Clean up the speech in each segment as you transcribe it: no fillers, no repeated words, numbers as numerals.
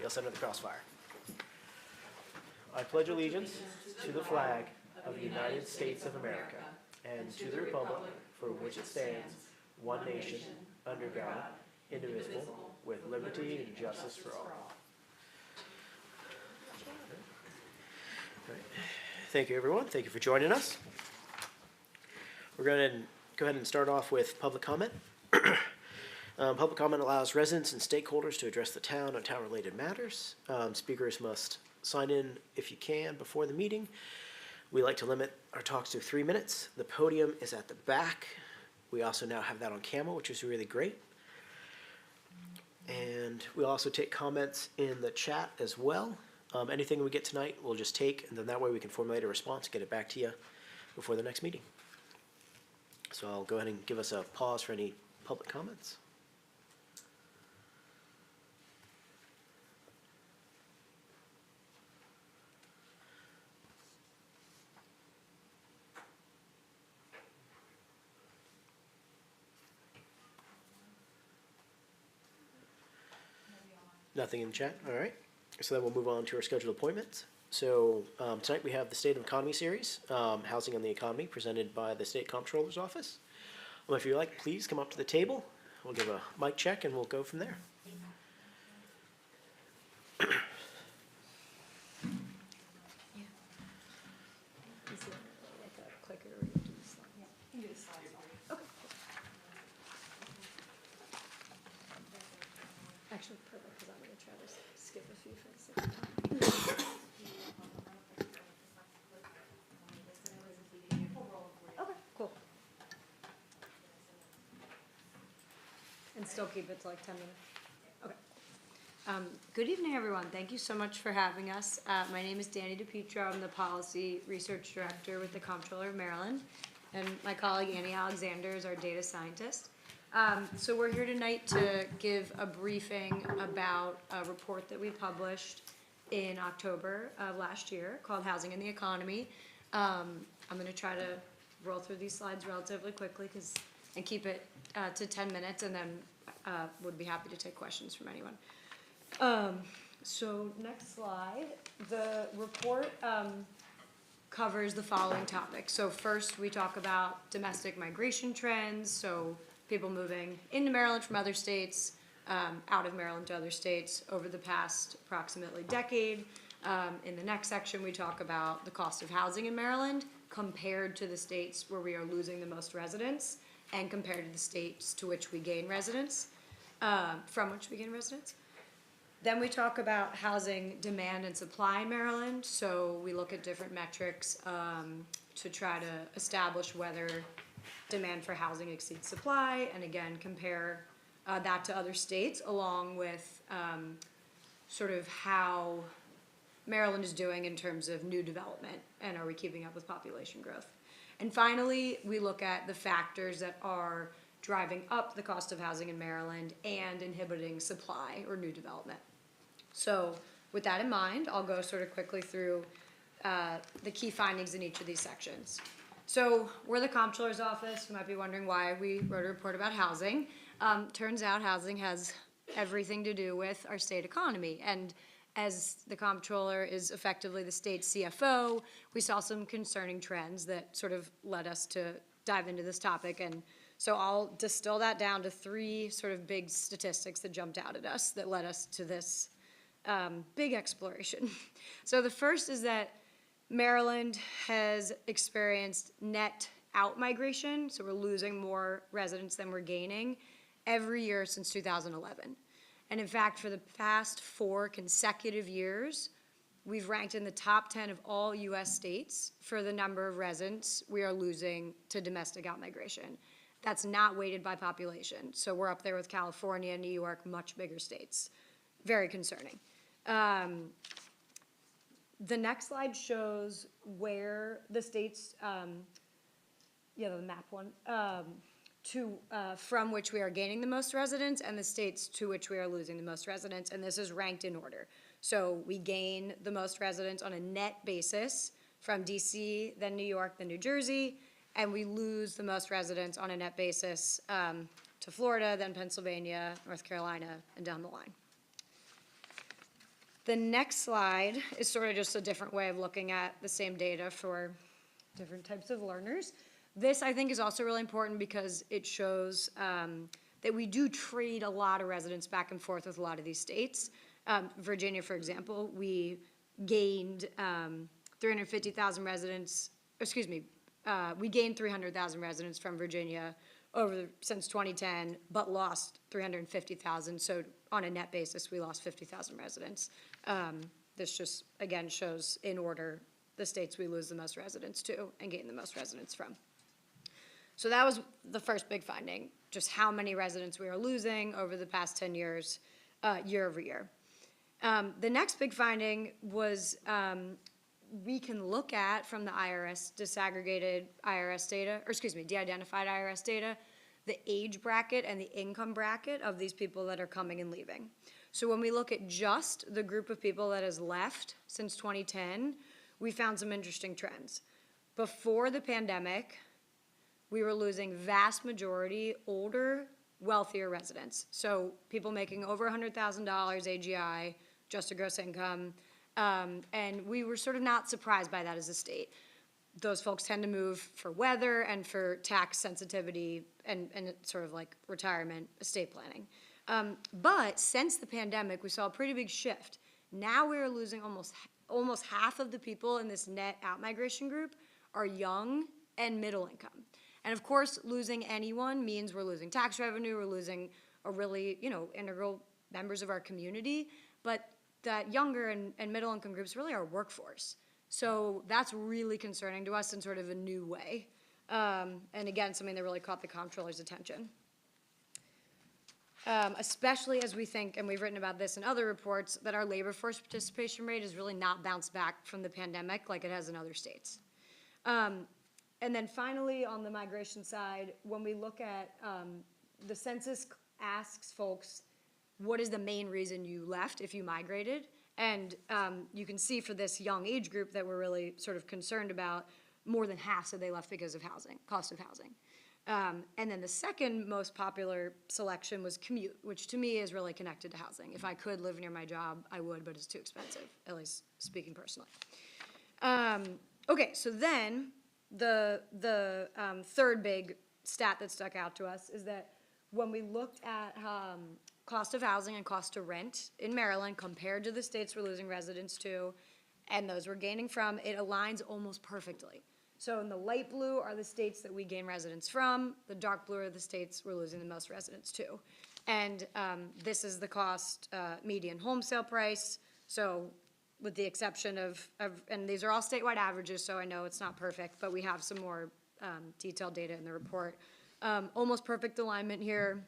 You'll under the crossfire. I pledge allegiance to the flag of the United States of America and to the republic for which it stands, one nation, under God, indivisible, with liberty and justice for all. Thank you, everyone. Thank you for joining us. We're going to go ahead and start off with public comment. Public comment allows residents and stakeholders to address the town on town-related matters. Speakers must sign in if you can before the meeting. We like to limit our talks to 3 minutes. The podium is at the back. We also now have that on camera, which is really great. And we'll also take comments in the chat as well. Anything we get tonight, we'll just take, and then that way we can formulate a response and get it back to you before the next meeting. So I'll go ahead and give us a pause for any public comments. Nothing in the chat? All right. So then we'll move on to our scheduled appointments. So tonight we have the State of Economy series, Housing and the Economy, presented by the State Comptrollers Office. If you'd like, please come up to the table. We'll give a mic check and we'll go from there. Actually, perfect, because I'm going to try to skip a few for the second time. Okay, cool. And still keep it to like 10 minutes? Okay. Good evening, everyone. Thank you so much for having us. My name is Dani DiPitero. I'm the Policy Research Director with the Comptroller of Maryland. And my colleague Annie Alexander is our data scientist. So we're here tonight to give a briefing about a report that we published in October of last year called Housing and the Economy. I'm going to try to roll through these slides relatively quickly and keep it to 10 minutes, and then would be happy to take questions from anyone. So next slide. The report covers the following topics. So first we talk about domestic migration trends, so people moving into Maryland from other states, out of Maryland to other states over the past approximately decade. In the next section, we talk about the cost of housing in Maryland compared to the states where we are losing the most residents and compared to the states to which we gain residents, from which we gain residents. Then we talk about housing demand and supply in Maryland. So we look at different metrics to try to establish whether demand for housing exceeds supply, and again compare that to other states, along with sort of how Maryland is doing in terms of new development, and are we keeping up with population growth. And finally, we look at the factors that are driving up the cost of housing in Maryland and inhibiting supply or new development. So with that in mind, I'll go sort of quickly through the key findings in each of these sections. So we're the Comptroller's Office. You might be wondering why we wrote a report about housing. Turns out housing has everything to do with our state economy. And as the Comptroller is effectively the state's CFO, we saw some concerning trends that sort of led us to dive into this topic. And so I'll distill that down to 3 sort of big statistics that jumped out at us that led us to this big exploration. So the first is that Maryland has experienced net out-migration, so we're losing more residents than we're gaining every year since 2011. And in fact, for the past 4 consecutive years, we've ranked in the top 10 of all U.S. states for the number of residents we are losing to domestic out-migration. That's not weighted by population, so we're up there with California, New York, much bigger states. Very concerning. The next slide shows where the states, the map one, from which we are gaining the most residents and the states to which we are losing the most residents, and this is ranked in order. So we gain the most residents on a net basis from DC, then New York, then New Jersey, and we lose the most residents on a net basis to Florida, then Pennsylvania, North Carolina, and down the line. The next slide is sort of just a different way of looking at the same data for different types of learners. This, I think, is also really important because it shows that we do trade a lot of residents back and forth with a lot of these states. Virginia, for example, we gained 350,000 residents, excuse me, we gained 300,000 residents from Virginia since 2010, but lost 350,000. So on a net basis, we lost 50,000 residents. This just, again, shows in order the states we lose the most residents to and gain the most residents from. So that was the first big finding, just how many residents we are losing over the past 10 years, year over year. The next big finding was we can look at, from the IRS, disaggregated IRS data, or excuse me, de-identified IRS data, the age bracket and the income bracket of these people that are coming and leaving. So when we look at just the group of people that has left since 2010, we found some interesting trends. Before the pandemic, we were losing vast majority older, wealthier residents. So people making over $100,000 AGI, just a gross income, and we were sort of not surprised by that as a state. Those folks tend to move for weather and for tax sensitivity and sort of like retirement estate planning. But since the pandemic, we saw a pretty big shift. Now we're losing almost half of the people in this net out-migration group are young and middle income. And of course, losing anyone means we're losing tax revenue, we're losing a really, integral members of our community, but that younger and middle income groups really are workforce. So that's really concerning to us in sort of a new way. And again, something that really caught the comptroller's attention. Especially as we think, and we've written about this in other reports, that our labor force participation rate has really not bounced back from the pandemic like it has in other states. And then finally, on the migration side, when we look at the census asks folks, what is the main reason you left if you migrated? And you can see for this young age group that we're really sort of concerned about, more than half said they left because of housing, cost of housing. And then the second most popular selection was commute, which to me is really connected to housing. If I could live near my job, I would, but it's too expensive, at least speaking personally. Okay, so then the third big stat that stuck out to us is that when we looked at cost of housing and cost to rent in Maryland compared to the states we're losing residents to, and those we're gaining from, it aligns almost perfectly. So in the light blue are the states that we gain residents from, the dark blue are the states we're losing the most residents to. And this is the cost median home sale price. So with the exception of, and these are all statewide averages, so I know it's not perfect, but we have some more detailed data in the report. Almost perfect alignment here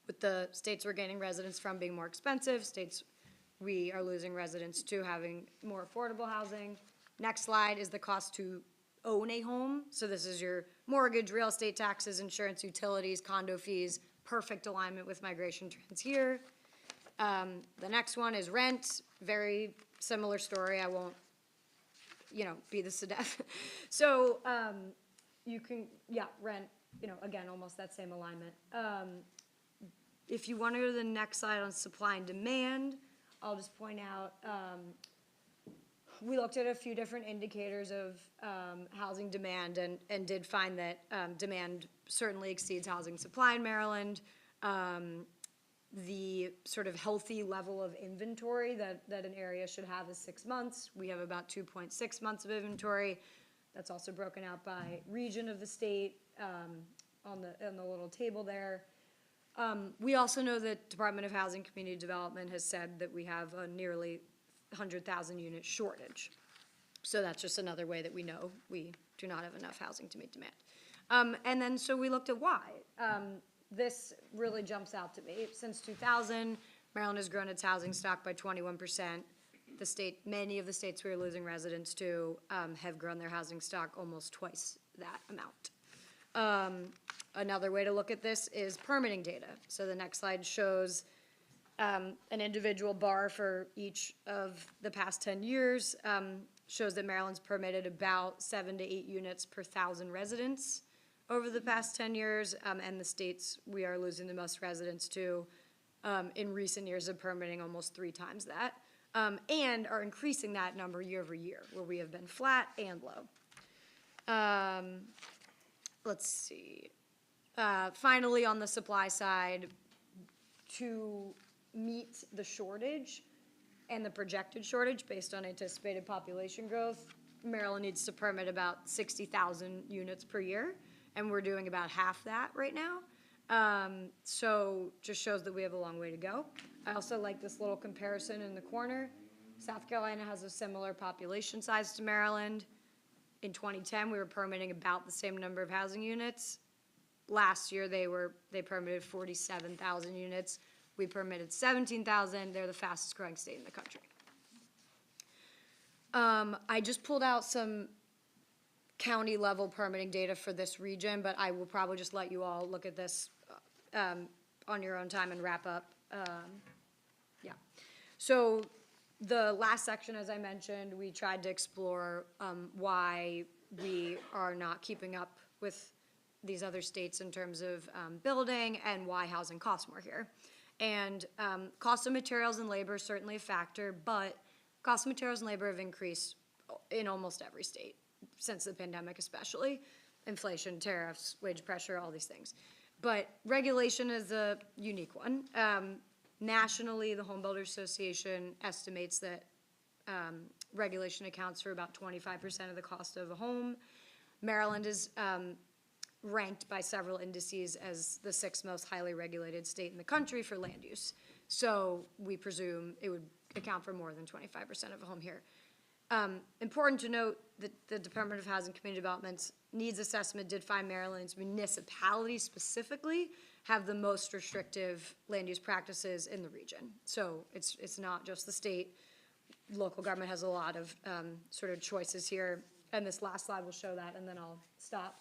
with the states we're gaining residents from being more expensive, states we are losing residents to having more affordable housing. Next slide is the cost to own a home. So this is your mortgage, real estate taxes, insurance, utilities, condo fees, perfect alignment with migration trends here. The next one is rent, very similar story. I won't, beat this to death. So you can, rent, again, almost that same alignment. If you want to go to the next slide on supply and demand, I'll just point out, we looked at a few different indicators of housing demand and did find that demand certainly exceeds housing supply in Maryland. The sort of healthy level of inventory that an area should have is 6 months. We have about 2.6 months of inventory. That's also broken out by region of the state on the little table there. We also know that Department of Housing and Community Development has said that we have a nearly 100,000 unit shortage. So that's just another way that we know we do not have enough housing to meet demand. And then so we looked at why. This really jumps out to me. Since 2000, Maryland has grown its housing stock by 21%. Many of the states we are losing residents to have grown their housing stock almost twice that amount. Another way to look at this is permitting data. So the next slide shows an individual bar for each of the past 10 years, shows that Maryland's permitted about 7 to 8 units per 1,000 residents over the past 10 years, and the states we are losing the most residents to in recent years of permitting almost 3 times that. and are increasing that number year over year, where we have been flat and low. Let's see. Finally, on the supply side, to meet the shortage and the projected shortage based on anticipated population growth, Maryland needs to permit about 60,000 units per year, and we're doing about half that right now. So just shows that we have a long way to go. I also like this little comparison in the corner. South Carolina has a similar population size to Maryland. In 2010, we were permitting about the same number of housing units. Last year, they permitted 47,000 units. We permitted 17,000. They're the fastest growing state in the country. I just pulled out some county level permitting data for this region, but I will probably just let you all look at this on your own time and wrap up. Yeah. So the last section, as I mentioned, we tried to explore why we are not keeping up with these other states in terms of building and why housing costs more here. And cost of materials and labor is certainly a factor, but cost of materials and labor have increased in almost every state since the pandemic, especially. Inflation, tariffs, wage pressure, all these things. But regulation is a unique one. Nationally, the Home Builders Association estimates that regulation accounts for about 25% of the cost of a home. Maryland is ranked by several indices as the 6th most highly regulated state in the country for land use. So we presume it would account for more than 25% of a home here. Important to note that the Department of Housing and Community Development's needs assessment did find Maryland's municipalities specifically have the most restrictive land use practices in the region. So it's not just the state. Local government has a lot of sort of choices here. And this last slide will show that, and then I'll stop.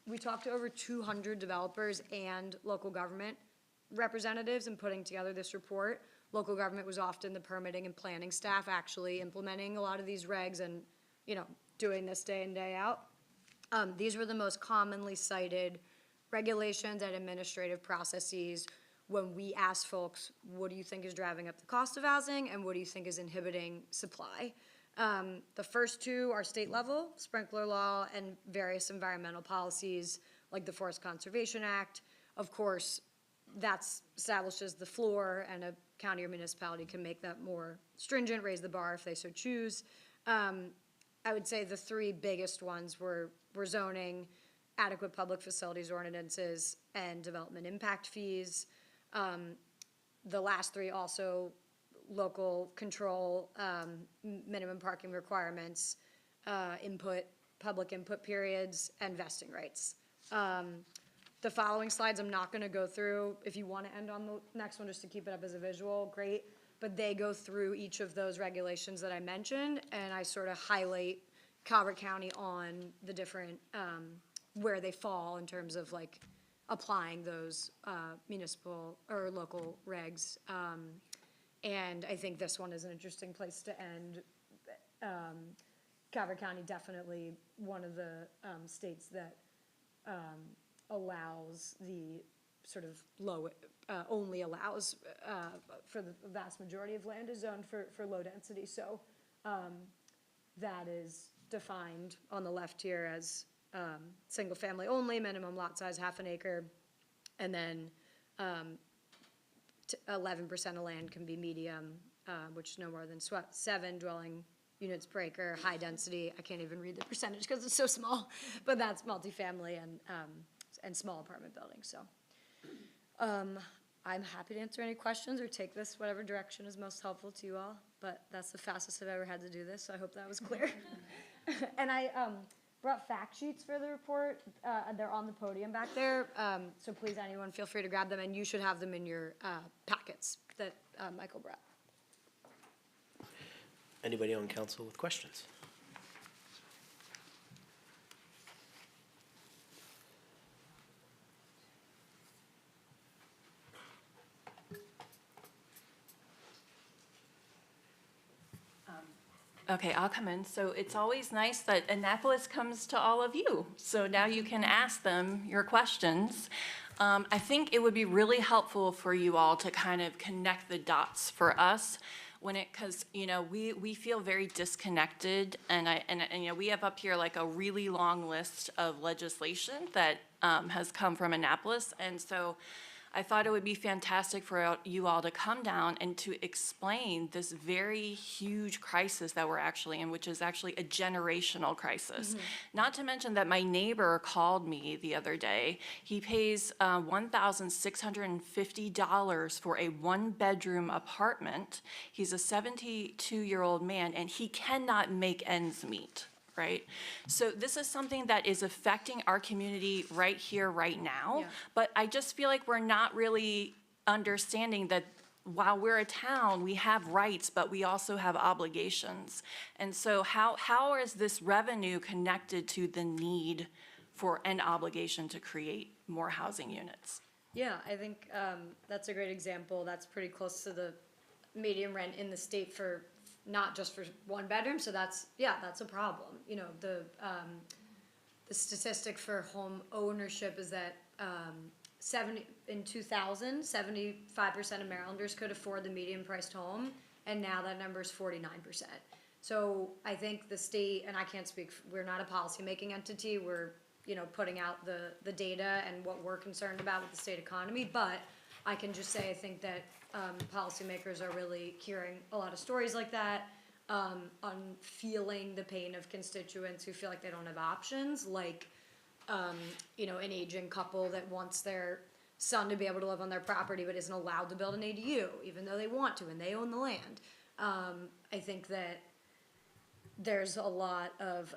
We talked to over 200 developers and local government representatives in putting together this report. Local government was often the permitting and planning staff actually implementing a lot of these regs and, doing this day in, day out. These were the most commonly cited regulations and administrative processes when we asked folks, what do you think is driving up the cost of housing and what do you think is inhibiting supply? The first two are state level, sprinkler law, and various environmental policies like the Forest Conservation Act. Of course, that establishes the floor, and a county or municipality can make that more stringent, raise the bar if they so choose. I would say the three biggest ones were zoning, adequate public facilities ordinances, and development impact fees. The last three also local control, minimum parking requirements, public input periods, and vesting rights. The following slides I'm not going to go through. If you want to end on the next one just to keep it up as a visual, great. But they go through each of those regulations that I mentioned, and I sort of highlight Calvert County on the different, where they fall in terms of like applying those municipal or local regs. And I think this one is an interesting place to end. Calvert County definitely one of the states that allows the sort of low, only allows for the vast majority of land is zoned for low density. So that is defined on the left here as single family only, minimum lot size 1/2 acre, and then 11% of land can be medium, which is no more than 7 dwelling units per acre, high density. I can't even read the percentage because it's so small, but that's multifamily and small apartment buildings. So I'm happy to answer any questions or take this whatever direction is most helpful to you all, but that's the fastest I've ever had to do this, so I hope that was clear. And I brought fact sheets for the report. They're on the podium back there, so please, anyone, feel free to grab them, and you should have them in your packets that Michael brought. Anybody on council with questions? Okay, I'll come in. So it's always nice that Annapolis comes to all of you. So now you can ask them your questions. I think it would be really helpful for you all to kind of connect the dots for us. because, we feel very disconnected, and we have up here like a really long list of legislation that has come from Annapolis, and so I thought it would be fantastic for you all to come down and to explain this very huge crisis that we're actually in, which is actually a generational crisis. Not to mention that my neighbor called me the other day. He pays $1,650 for a one-bedroom apartment. He's a 72-year-old man, and he cannot make ends meet. Right? So this is something that is affecting our community right here, right now. Yeah. But I just feel like we're not really understanding that while we're a town, we have rights, but we also have obligations. And so how is this revenue connected to the need for an obligation to create more housing units? Yeah, I think that's a great example. That's pretty close to the median rent in the state for, not just for one bedroom, so that's a problem. The statistic for home ownership is that in 2000, 75% of Marylanders could afford the median priced home, and now that number is 49%. So I think the state, and I can't speak, we're not a policymaking entity, we're putting out the data and what we're concerned about with the state economy, but I can just say I think that policymakers are really hearing a lot of stories like that, on feeling the pain of constituents who feel like they don't have options, like an aging couple that wants their son to be able to live on their property but isn't allowed to build an ADU even though they want to and they own the land. I think that there's a lot of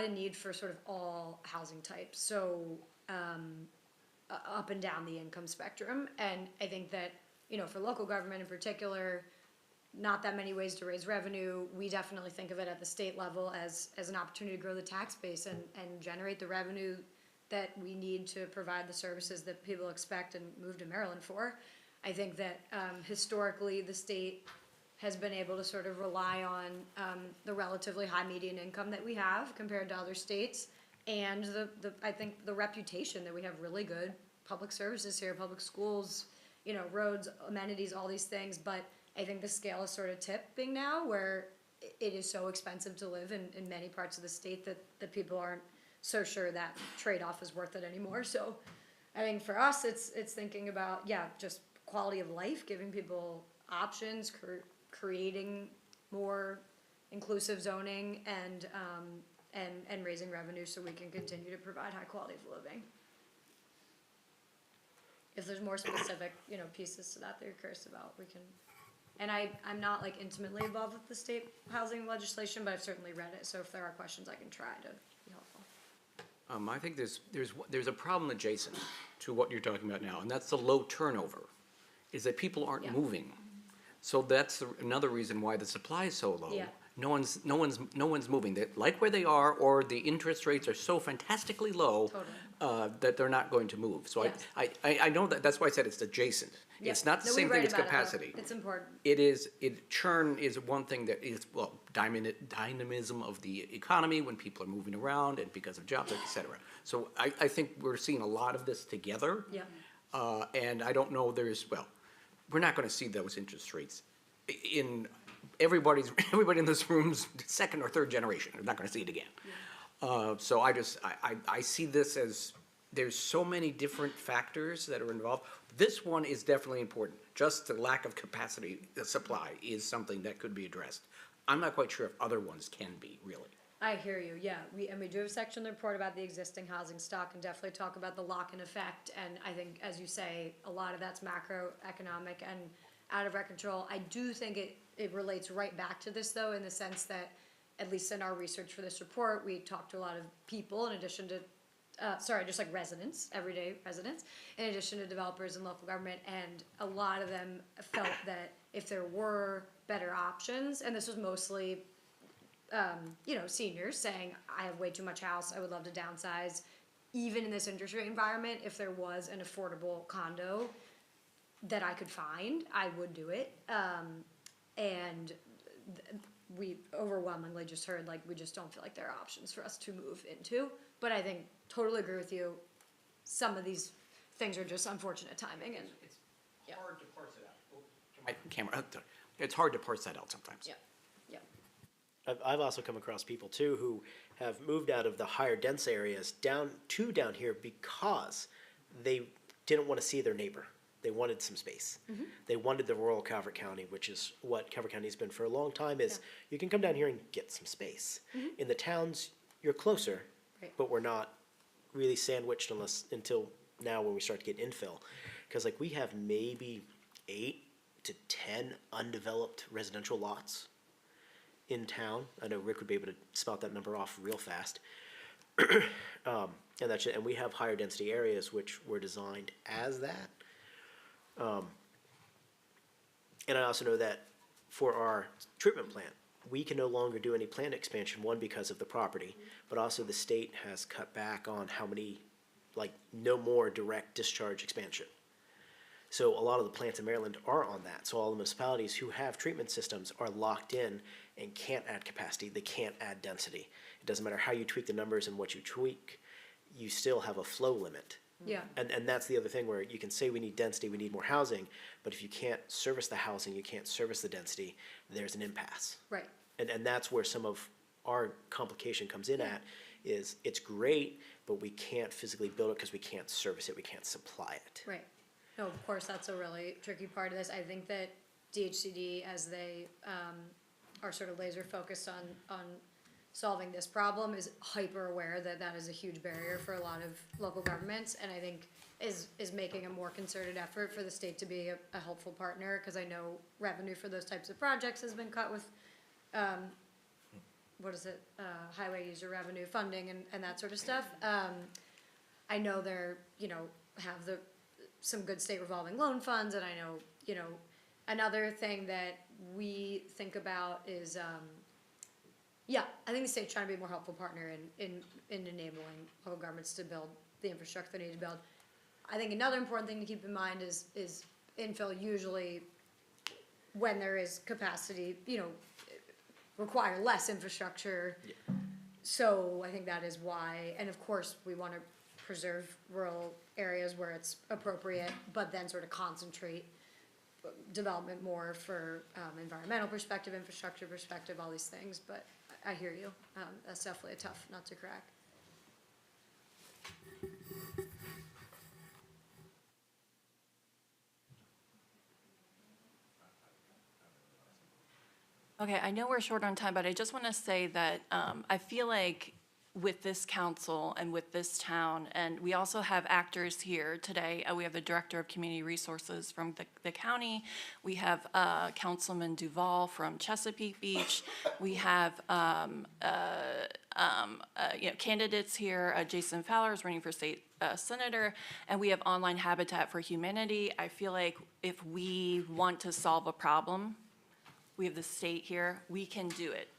need for sort of all housing types, so up and down the income spectrum. And I think that, for local government in particular, not that many ways to raise revenue. We definitely think of it at the state level as an opportunity to grow the tax base and generate the revenue that we need to provide the services that people expect and move to Maryland for. I think that historically the state has been able to sort of rely on the relatively high median income that we have compared to other states, and I think the reputation that we have really good public services here, public schools, roads, amenities, all these things. But I think the scale is sort of tipping now, where it is so expensive to live in many parts of the state that people aren't so sure that trade-off is worth it anymore. So I think for us, it's thinking about, just quality of life, giving people options, creating more inclusive zoning, and raising revenue so we can continue to provide high quality of living. If there's more specific, pieces to that you're curious about, we can. And I'm not like intimately involved with the state housing legislation, but I've certainly read it. So if there are questions, I can try to be helpful. I think there's a problem adjacent to what you're talking about now, and that's the low turnover, is that people aren't moving. So that's another reason why the supply is so low. Yeah. No one's moving. They like where they are, or the interest rates are so fantastically low that they're not going to move. So Yes. I know that's why I said it's adjacent. Yeah. It's not the No, we same thing write as about it, though. capacity. It's important. Churn is one thing that is, dynamism of the economy when people are moving around and because of jobs, et cetera. So I think we're seeing a lot of this together. Yeah. And I don't know, we're not gonna see those interest rates in everybody in this room's second or third generation. They're not gonna see it again. So I see this as, there's so many different factors that are involved. This one is definitely important. Just the lack of capacity, the supply is something that could be addressed. I'm not quite sure if other ones can be, really. I hear you, yeah. We do have a section in the report about the existing housing stock, and definitely talk about the lock-in effect. And I think, as you say, a lot of that's macroeconomic and out of our control. I do think it relates right back to this, though, in the sense that, at least in our research for this report, we talked to a lot of people in addition to, just like residents, everyday residents, in addition to developers and local government, and a lot of them felt that if there were better options, and this was mostly seniors saying, I have way too much house, I would love to downsize. Even in this interest rate environment, if there was an affordable condo that I could find, I would do it. We overwhelmingly just heard, like, we just don't feel like there are options for us to move into. But I think, totally agree with you, some of these things are just unfortunate timing. And It's hard to parse it out. camera, it's hard to parse that out sometimes. Yeah, yeah, I've also come across people too who have moved out of the higher dense areas down here because they didn't want to see their neighbor. They wanted some space. They wanted the rural Calvert County, which is what Calvert County's been for a long time, is you can come down here and get some space. In the towns, you're closer, Right. but we're not really sandwiched until now when we start to get infill. Because like we have maybe 8 to 10 undeveloped residential lots in town. I know Rick would be able to spout that number off real fast. And we have higher density areas which were designed as that. And I also know that for our treatment plant, we can no longer do any plant expansion, one, because of the property, but also the state has cut back on how many, like, no more direct discharge expansion. So a lot of the plants in Maryland are on that. So all the municipalities who have treatment systems are locked in and can't add capacity, they can't add density. It doesn't matter how you tweak the numbers and what you tweak, you still have a flow limit. yeah, And that's the other thing where you can say we need density, we need more housing, but if you can't service the housing, you can't service the density, there's an impasse. right, And that's where some of our complication comes in at, is it's great, but we can't physically build it because we can't service it, we can't supply it. right. No, of course, that's a really tricky part of this. I think that DHCD, as they, are sort of laser focused on solving this problem, is hyper aware that that is a huge barrier for a lot of local governments, and I think is making a more concerted effort for the state to be a helpful partner, because I know revenue for those types of projects has been cut with, highway user revenue funding and that sort of stuff. I know they're, have some good state revolving loan funds, and I know, another thing that we think about is, I think the state's trying to be a more helpful partner in enabling local governments to build the infrastructure they need to build. I think another important thing to keep in mind is infill usually, when there is capacity, require less infrastructure. So I think that is why, and of course, we wanna preserve rural areas where it's appropriate, but then sort of concentrate development more for, environmental perspective, infrastructure perspective, all these things, but I hear you. That's definitely a tough nut to crack. Okay, I know we're short on time, but I just want to say that I feel like with this council and with this town, and we also have actors here today. We have the Director of Community Resources from the county. We have Councilman Duval from Chesapeake Beach. We have candidates here. Jason Fowler is running for state senator, and we have Online Habitat for Humanity. I feel like if we want to solve a problem, we have the state here, we can do it.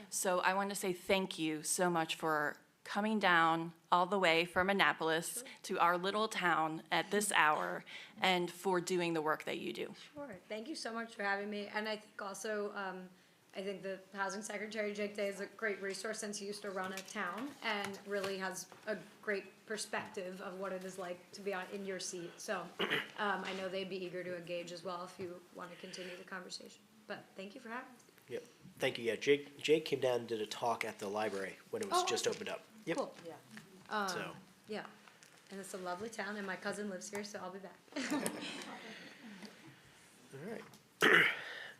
So I want to say thank you so much for coming down all the way from Annapolis to our little town at this hour, and for doing the work that you do. Sure, thank you so much for having me, and I think also, I think the Housing Secretary, Jake Day, is a great resource since he used to run a town and really has a great perspective of what it is like to be in your seat. So, I know they'd be eager to engage as well if you want to continue the conversation, but thank you for having me. Yep, thank you, yeah, Jake came down and did a talk at the library when it was just awesome. opened up. Yep, Cool. so, Yeah, and it's a lovely town, and my cousin lives here, so I'll be back. all right.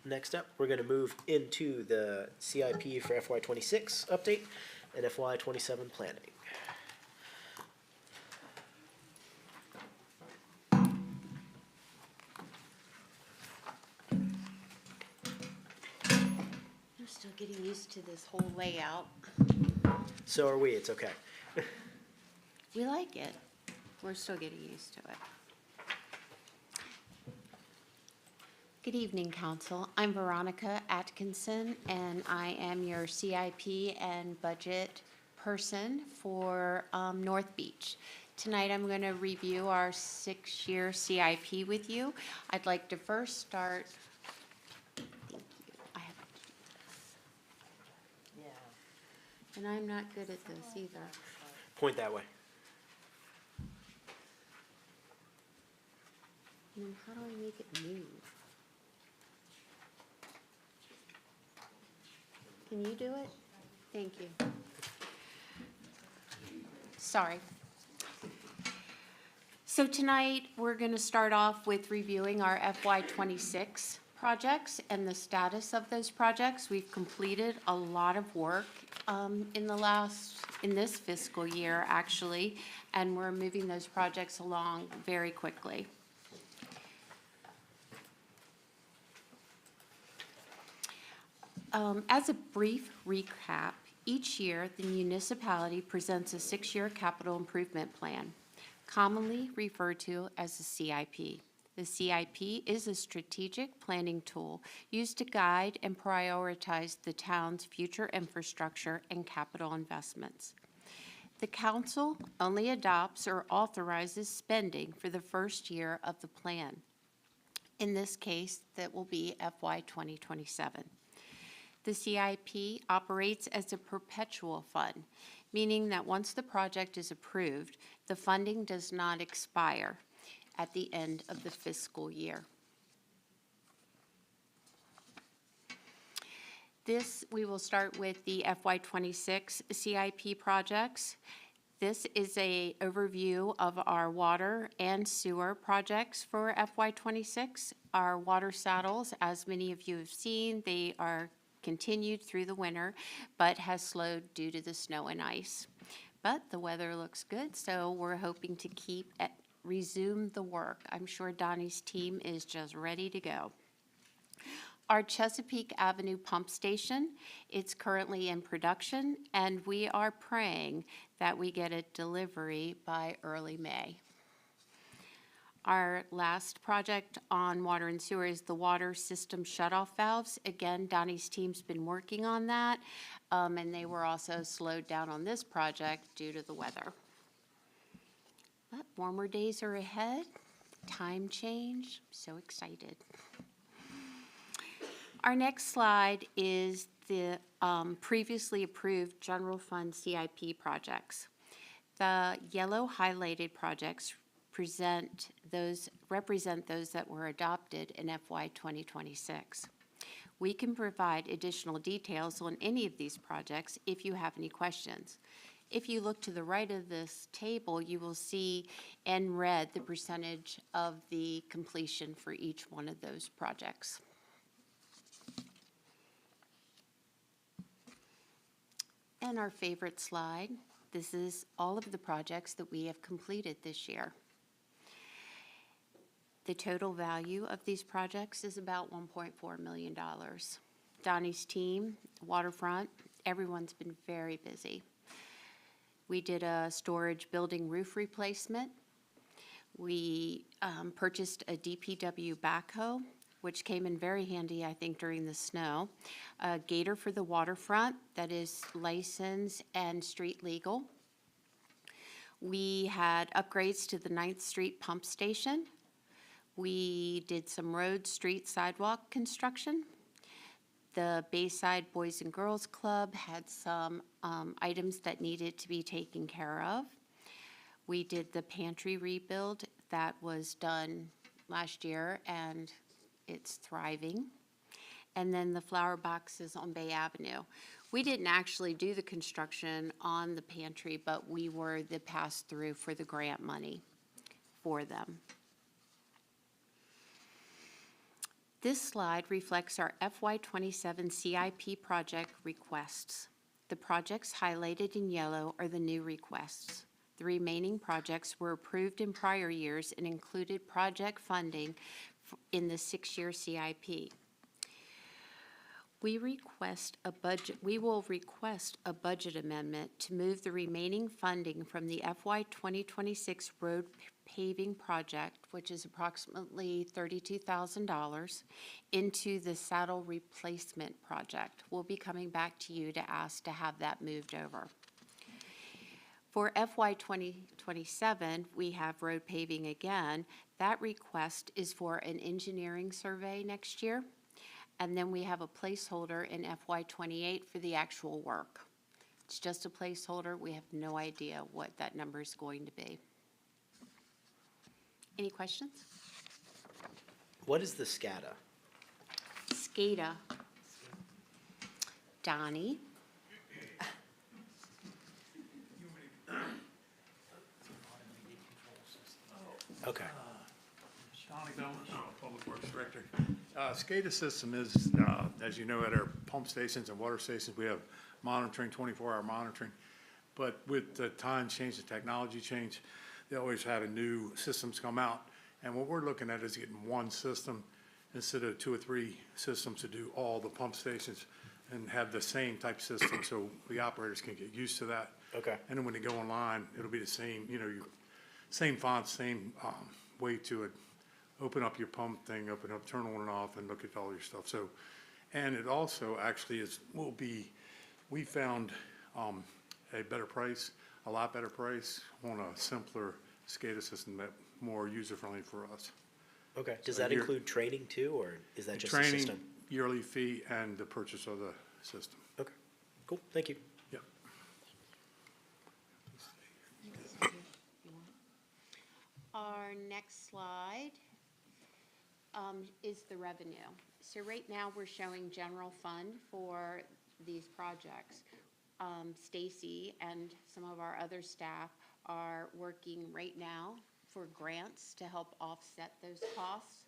Next up, we're gonna move into the CIP for FY '26 update and FY '27 planning. I'm still getting used to this whole layout. So are we, it's okay. We like it. We're still getting used to it. Good evening, Council. I'm Veronica Atkinson, and I am your CIP and budget person for North Beach. Tonight, I'm going to review our 6-year CIP with you. I'd like to first start. Thank you. I have to do this. And I'm not good at this either. Point that way. And then how do I make it move? Can you do it? Thank you. Sorry. So tonight, we're going to start off with reviewing our FY26 projects and the status of those projects. We've completed a lot of work in this fiscal year, actually, and we're moving those projects along very quickly. As a brief recap, each year, the municipality presents a 6-year capital improvement plan, commonly referred to as a CIP. The CIP is a strategic planning tool used to guide and prioritize the town's future infrastructure and capital investments. The council only adopts or authorizes spending for the first year of the plan. In this case, that will be FY 2027. The CIP operates as a perpetual fund, meaning that once the project is approved, the funding does not expire at the end of the fiscal year. We will start with the FY26 CIP projects. This is an overview of our water and sewer projects for FY26. Our water saddles, as many of you have seen, they are continued through the winter, but has slowed due to the snow and ice. But the weather looks good, so we're hoping to resume the work. I'm sure Donnie's team is just ready to go. Our Chesapeake Avenue pump station, it's currently in production, and we are praying that we get a delivery by early May. Our last project on water and sewer is the water system shutoff valves. Again, Donnie's team's been working on that, and they were also slowed down on this project due to the weather. But warmer days are ahead. Time change. So excited. Our next slide is the previously approved general fund CIP projects. The yellow highlighted projects represent those that were adopted in FY 2026. We can provide additional details on any of these projects if you have any questions. If you look to the right of this table, you will see in red the percentage of the completion for each one of those projects. And our favorite slide, this is all of the projects that we have completed this year. The total value of these projects is about $1.4 million. Donnie's team, waterfront, everyone's been very busy. We did a storage building roof replacement. We purchased a DPW backhoe, which came in very handy, I think, during the snow. A gator for the waterfront that is licensed and street legal. We had upgrades to the 9th Street pump station. We did some road, street, sidewalk construction. The Bayside Boys and Girls Club had some items that needed to be taken care of. We did the pantry rebuild that was done last year, and it's thriving. And then the flower boxes on Bay Avenue. We didn't actually do the construction on the pantry, but we were the pass-through for the grant money for them. This slide reflects our FY27 CIP project requests. The projects highlighted in yellow are the new requests. The remaining projects were approved in prior years and included project funding in the 6-year CIP. We will request a budget amendment to move the remaining funding from the FY 2026 road paving project, which is approximately $32,000, into the saddle replacement project. We'll be coming back to you to ask to have that moved over. For FY 2027, we have road paving again. That request is for an engineering survey next year. And then we have a placeholder in FY 28 for the actual work. It's just a placeholder. We have no idea what that number is going to be. Any questions? What is the SCADA? SCADA. Dani. Okay. Donnie Domas, Public Works Director. SCADA system is, as you know, at our pump stations and water stations, we have monitoring, 24-hour monitoring. But with the time change, the technology change, they always had a new systems come out. And what we're looking at is getting one system instead of 2 or 3 systems to do all the pump stations and have the same type system so the operators can get used to that. Okay. And then when they go online, it'll be the same, same font, same way to it. Open up your pump thing, open up, turn on and off, and look at all your stuff. So, and it also actually we found a better price, a lot better price on a simpler SCADA system that more user-friendly for us. Okay. Does So that you're- include training too, or is that just the Training, system? yearly fee, and the purchase of the system. Okay. Cool. Thank you. Yep. Our next slide is the revenue. So right now, we're showing general fund for these projects. Stacy and some of our other staff are working right now for grants to help offset those costs.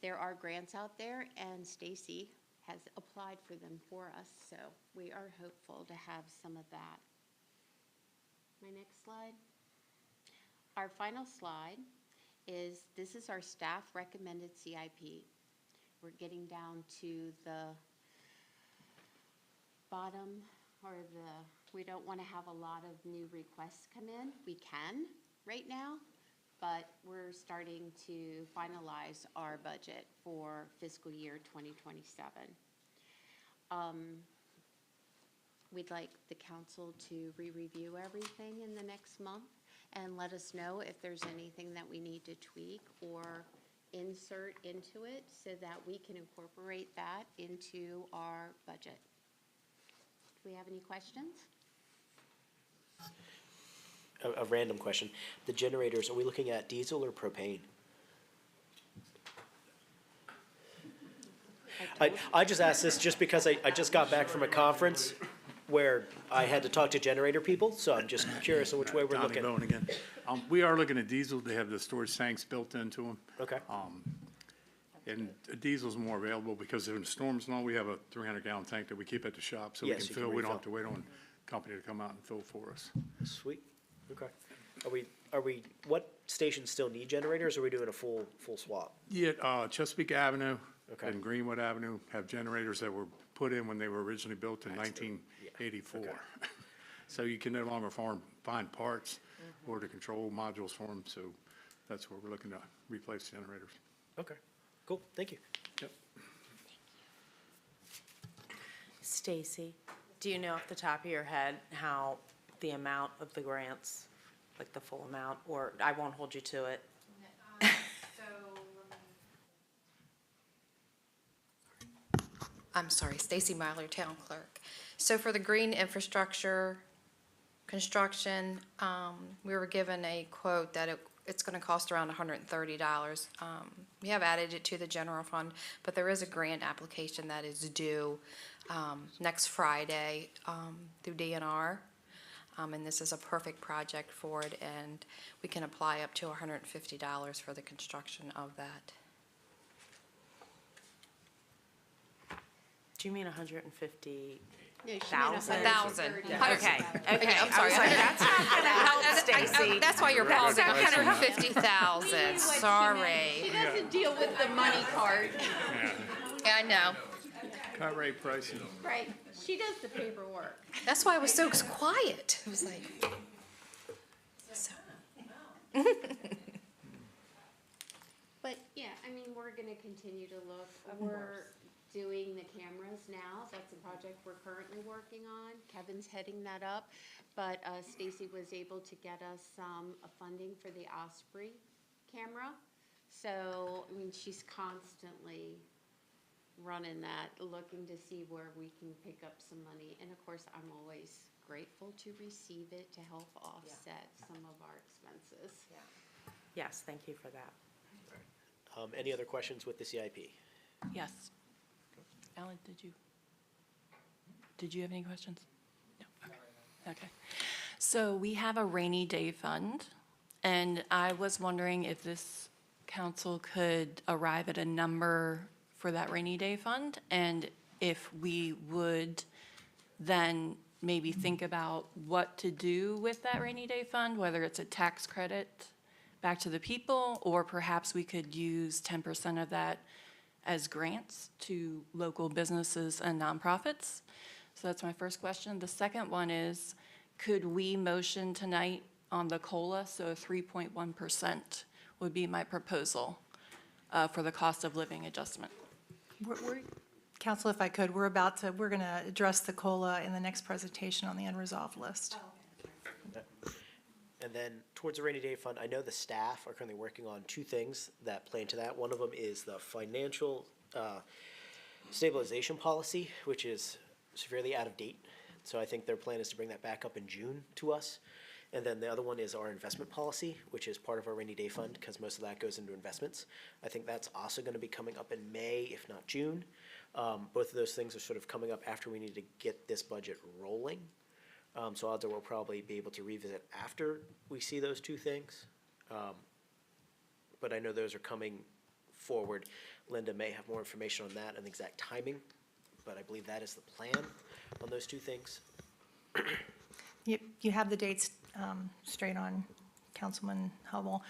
There are grants out there, and Stacy has applied for them for us, so we are hopeful to have some of that. My next slide. Our final slide is, this is our staff recommended CIP. We're getting down to the bottom, we don't want to have a lot of new requests come in. We can right now, but we're starting to finalize our budget for fiscal year 2027. We'd like the council to re-review everything in the next month and let us know if there's anything that we need to tweak or insert into it so that we can incorporate that into our budget. Do we have any questions? A random question. The generators, are we looking at diesel or propane? I just asked this just because I just got back from a conference where I had to talk to generator people, so I'm just curious on which way we're Donnie looking. Bowen again. We are looking at diesel. They have the storage tanks built into them. Okay. And diesel's more available because in storms and all, we have a 300-gallon tank that we keep at the shop, so we Yes, can you can fill. We don't refill. have to wait on company to come out and fill for us. Sweet. Okay. Are we, what stations still need generators, or are we doing a full swap? Yeah, Chesapeake Avenue Okay. and Greenwood Avenue have generators that were put in when they were originally built in Excellent. 1984. Okay. So you can no longer find parts or the control modules for them, so that's where we're looking to replace generators. Okay. Cool. Thank you. Yep. Stacy, do you know off the top of your head how the amount of the grants, like the full amount, or I won't hold you to it? I'm sorry, Stacy Myler, Town Clerk. So for the green infrastructure construction, we were given a quote that it's gonna cost around $130. We have added it to the general fund, but there is a grant application that is due next Friday through DNR. And this is a perfect project for it, and we can apply up to $150 for the construction of that. Do you mean 150? No, she meant 1,000. 1,000. Okay, okay. I'm I sorry. was like, that's not gonna help, Stacy. That's why you're pausing, 150,000, sorry. She doesn't deal with the money part. Yeah, I know. Cut rate pricing. Right, she does the paperwork. That's why I was so quiet. It was like, so. But, yeah, I mean, we're gonna continue to look. We're doing the cameras now. That's a project we're currently working on. Kevin's heading that up. But Stacy was able to get us some funding for the Osprey camera. So, I mean, she's constantly running that, looking to see where we can pick up some money. And of course, I'm always grateful to receive it to help offset some of our expenses. Yes, thank you for that. Any other questions with the CIP? Yes. Alan, did you? Did you have any questions? No, okay. Okay. So we have a rainy day fund, and I was wondering if this council could arrive at a number for that rainy day fund, and if we would then maybe think about what to do with that rainy day fund, whether it's a tax credit back to the people, or perhaps we could use 10% of that as grants to local businesses and nonprofits. So that's my first question. The second one is, could we motion tonight on the COLA? So 3.1% would be my proposal for the cost of living adjustment. Council, if I could, we're going to address the COLA in the next presentation on the unresolved list. And then towards the rainy day fund, I know the staff are currently working on two things that play into that. One of them is the financial stabilization policy, which is severely out of date. So I think their plan is to bring that back up in June to us. And then the other one is our investment policy, which is part of our rainy day fund, because most of that goes into investments. I think that's also going to be coming up in May, if not June. Both of those things are sort of coming up after we need to get this budget rolling. So odds are we'll probably be able to revisit after we see those two things. But I know those are coming forward. Linda may have more information on that and exact timing, but I believe that is the plan on those two things. You have the dates straight on, Councilman Hubble.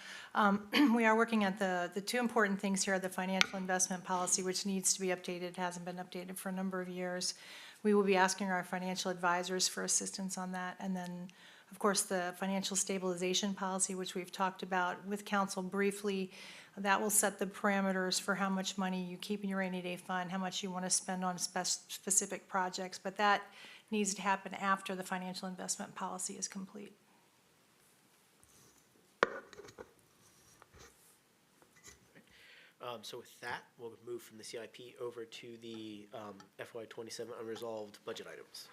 We are working at the two important things here, the financial investment policy, which needs to be updated, hasn't been updated for a number of years. We will be asking our financial advisors for assistance on that. And then, of course, the financial stabilization policy, which we've talked about with council briefly. That will set the parameters for how much money you keep in your rainy day fund, how much you want to spend on specific projects. But that needs to happen after the financial investment policy is complete. So with that, we'll move from the CIP over to the FY27 unresolved budget items.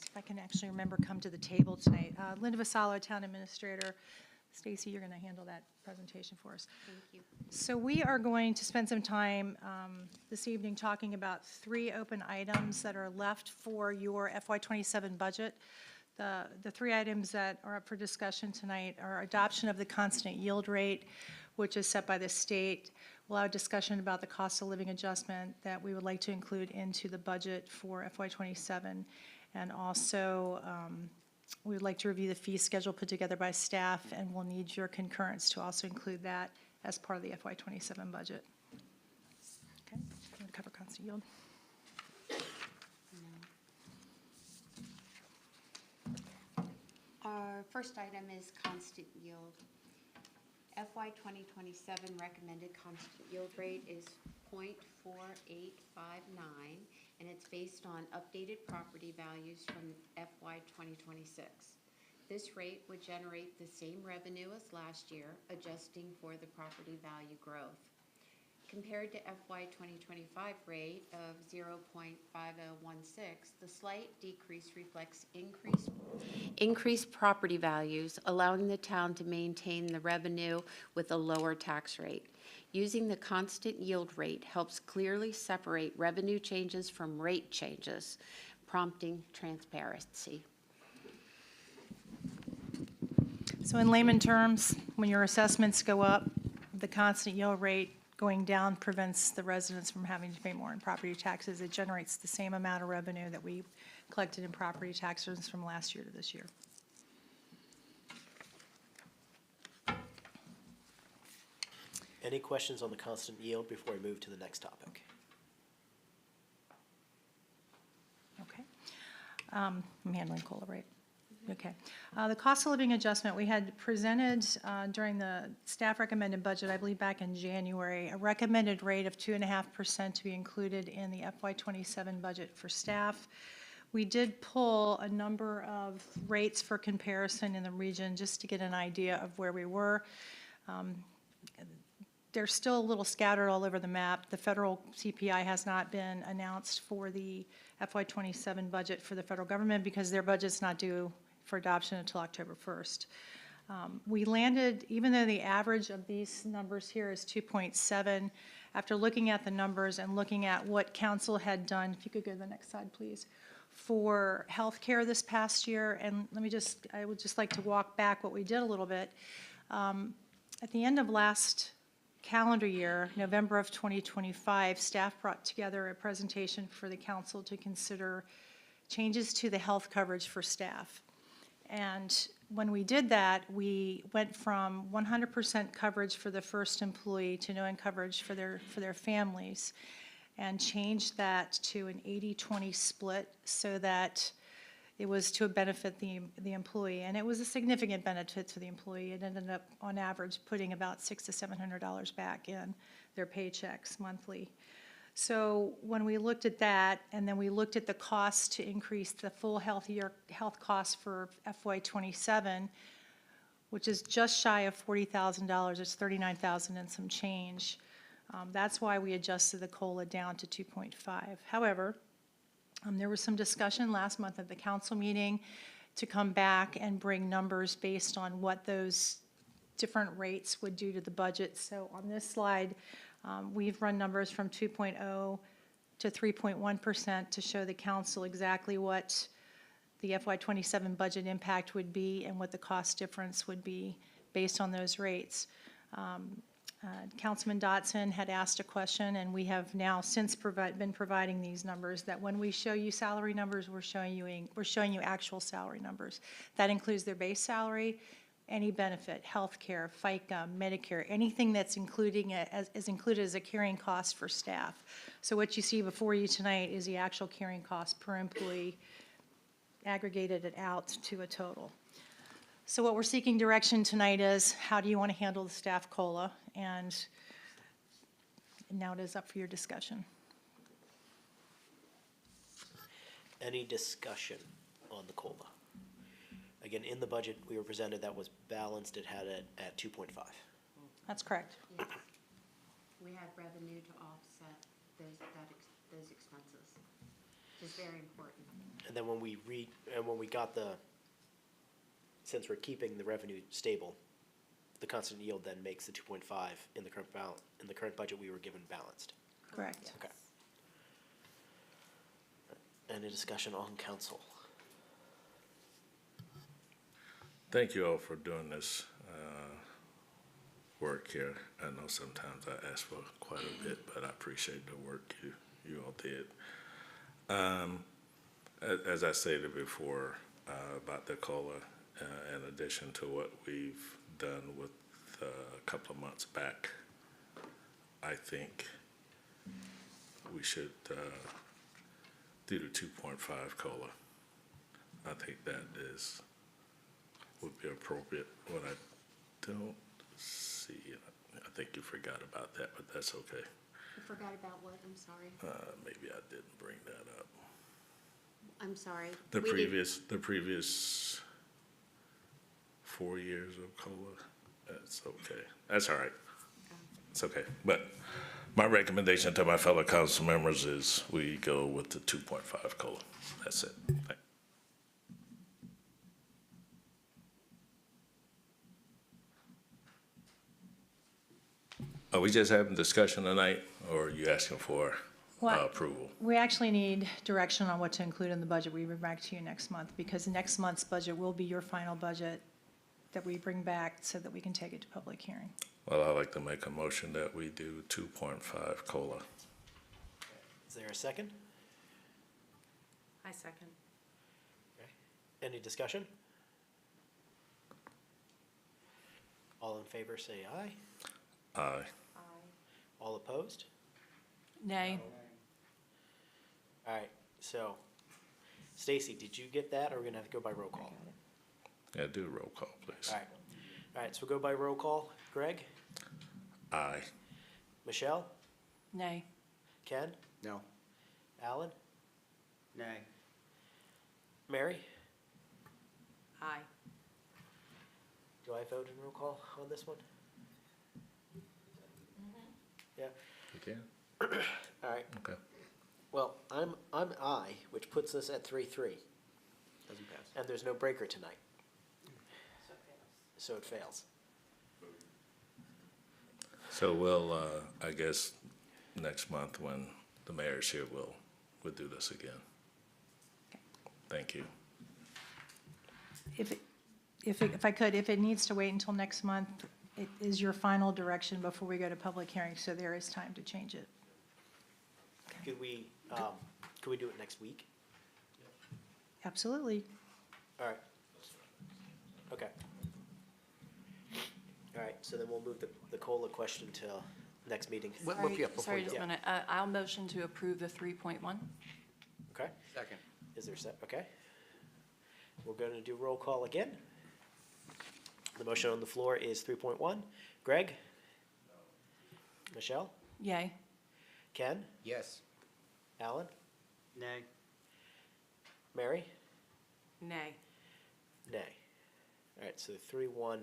If I can actually remember, come to the table tonight. Linda Vassallo, Town Administrator. Stacy, you're going to handle that presentation for us. Thank you. So we are going to spend some time this evening talking about three open items that are left for your FY27 budget. The three items that are up for discussion tonight are adoption of the constant yield rate, which is set by the state. We'll have a discussion about the cost of living adjustment that we would like to include into the budget for FY27. And also, we would like to review the fee schedule put together by staff, and we'll need your concurrence to also include that as part of the FY27 budget. Okay, I'm going to cover constant yield. Our first item is constant yield. FY 2027 recommended constant yield rate is 0.4859, and it's based on updated property values from FY 2026. This rate would generate the same revenue as last year, adjusting for the property value growth. Compared to FY 2025 rate of 0.5016, the slight decrease reflects increased property values, allowing the town to maintain the revenue with a lower tax rate. Using the constant yield rate helps clearly separate revenue changes from rate changes, prompting transparency. So in layman terms, when your assessments go up, the constant yield rate going down prevents the residents from having to pay more in property taxes. It generates the same amount of revenue that we collected in property taxes from last year to this year. Any questions on the constant yield before we move to the next topic? Okay. I'm handling COLA rate. Okay. The cost of living adjustment, we had presented during the staff recommended budget, I believe back in January, a recommended rate of 2.5% to be included in the FY27 budget for staff. We did pull a number of rates for comparison in the region just to get an idea of where we were. they're still a little scattered all over the map. The federal CPI has not been announced for the FY '27 budget for the federal government because their budget's not due for adoption until October 1st. We landed, even though the average of these numbers here is 2.7, after looking at the numbers and looking at what council had done, if you could go to the next slide, please, for healthcare this past year, and I would just like to walk back what we did a little bit. At the end of last calendar year, November of 2025, staff brought together a presentation for the council to consider changes to the health coverage for staff. And when we did that, we went from 100% coverage for the first employee to no coverage for their families, and changed that to an 80-20 split so that it was to benefit the employee. And it was a significant benefit to the employee. It ended up, on average, putting about $600 to $700 back in their paychecks monthly. So when we looked at that, and then we looked at the cost to increase the full health cost for FY '27, which is just shy of $40,000, it's $39,000 and some change. That's why we adjusted the COLA down to 2.5. However, there was some discussion last month at the council meeting to come back and bring numbers based on what those different rates would do to the budget. So on this slide, we've run numbers from 2.0 to 3.1% to show the council exactly what the FY '27 budget impact would be and what the cost difference would be based on those rates. Councilman Dotson had asked a question, and we have now since been providing these numbers, that when we show you salary numbers, we're showing you actual salary numbers. That includes their base salary, any benefit, health care, FICA, Medicare, anything that's is included as a carrying cost for staff. So what you see before you tonight is the actual carrying cost per employee, aggregated it out to a total. So what we're seeking direction tonight is, how do you want to handle the staff COLA? And now it is up for your discussion. Any discussion on the COLA? Again, in the budget we were presented, that was balanced, it had it at 2.5. That's correct. Yes. We had revenue to offset those expenses, which is very important. And then when we got since we're keeping the revenue stable, the constant yield then makes the 2.5 in the current budget we were given balanced. Correct. Okay. Any discussion on council? Thank you all for doing this work here. I know sometimes I ask for quite a bit, but I appreciate the work you all did. As I stated before about the COLA, in addition to what we've done with a couple of months back, I think we should do the 2.5 COLA. I think that would be appropriate. What I don't see, I think you forgot about that, but that's okay. You forgot about what? I'm sorry. Maybe I didn't bring that up. I'm sorry. The previous 4 years of COLA, that's okay. That's all right. It's okay. But my recommendation to my fellow council members is we go with the 2.5 COLA. That's it. Are we just having discussion tonight, or are you asking for approval? We actually need direction on what to include in the budget. We bring back to you next month, because next month's budget will be your final budget that we bring back so that we can take it to public hearing. Well, I'd like to make a motion that we do 2.5 COLA. Is there a second? I second. Okay. Any discussion? All in favor say aye. Aye. All opposed? Nay. All right, so Stacy, did you get that, or are we gonna have to go by roll call? Yeah, do a roll call, please. All right, so we'll go by roll call. Greg? Aye. Michelle? Nay. Ken? No. Alan? Nay. Mary? Aye. Do I vote in roll call on this one? Yeah, You can? all right. Okay. Well, I'm aye, which puts us at 3-3, Doesn't pass. and there's no breaker tonight. So it fails. So we'll, I guess, next month when the mayor's here, we'll do this again. Thank you. If I could, if it needs to wait until next month, it is your final direction before we go to public hearing, so there is time to change it. Could we do it next week? Absolutely. All right. Okay. All right, so then we'll move the COLA question till next meeting. Well, Sorry, yeah, before sorry, you just a go. minute. I'll motion to approve the 3.1. Okay, Second. is there a set, okay? We're gonna do roll call again. The motion on the floor is 3.1. Greg? Michelle? Yay. Ken? Yes. Alan? Nay. Mary? Nay. Nay. All right, so 3-1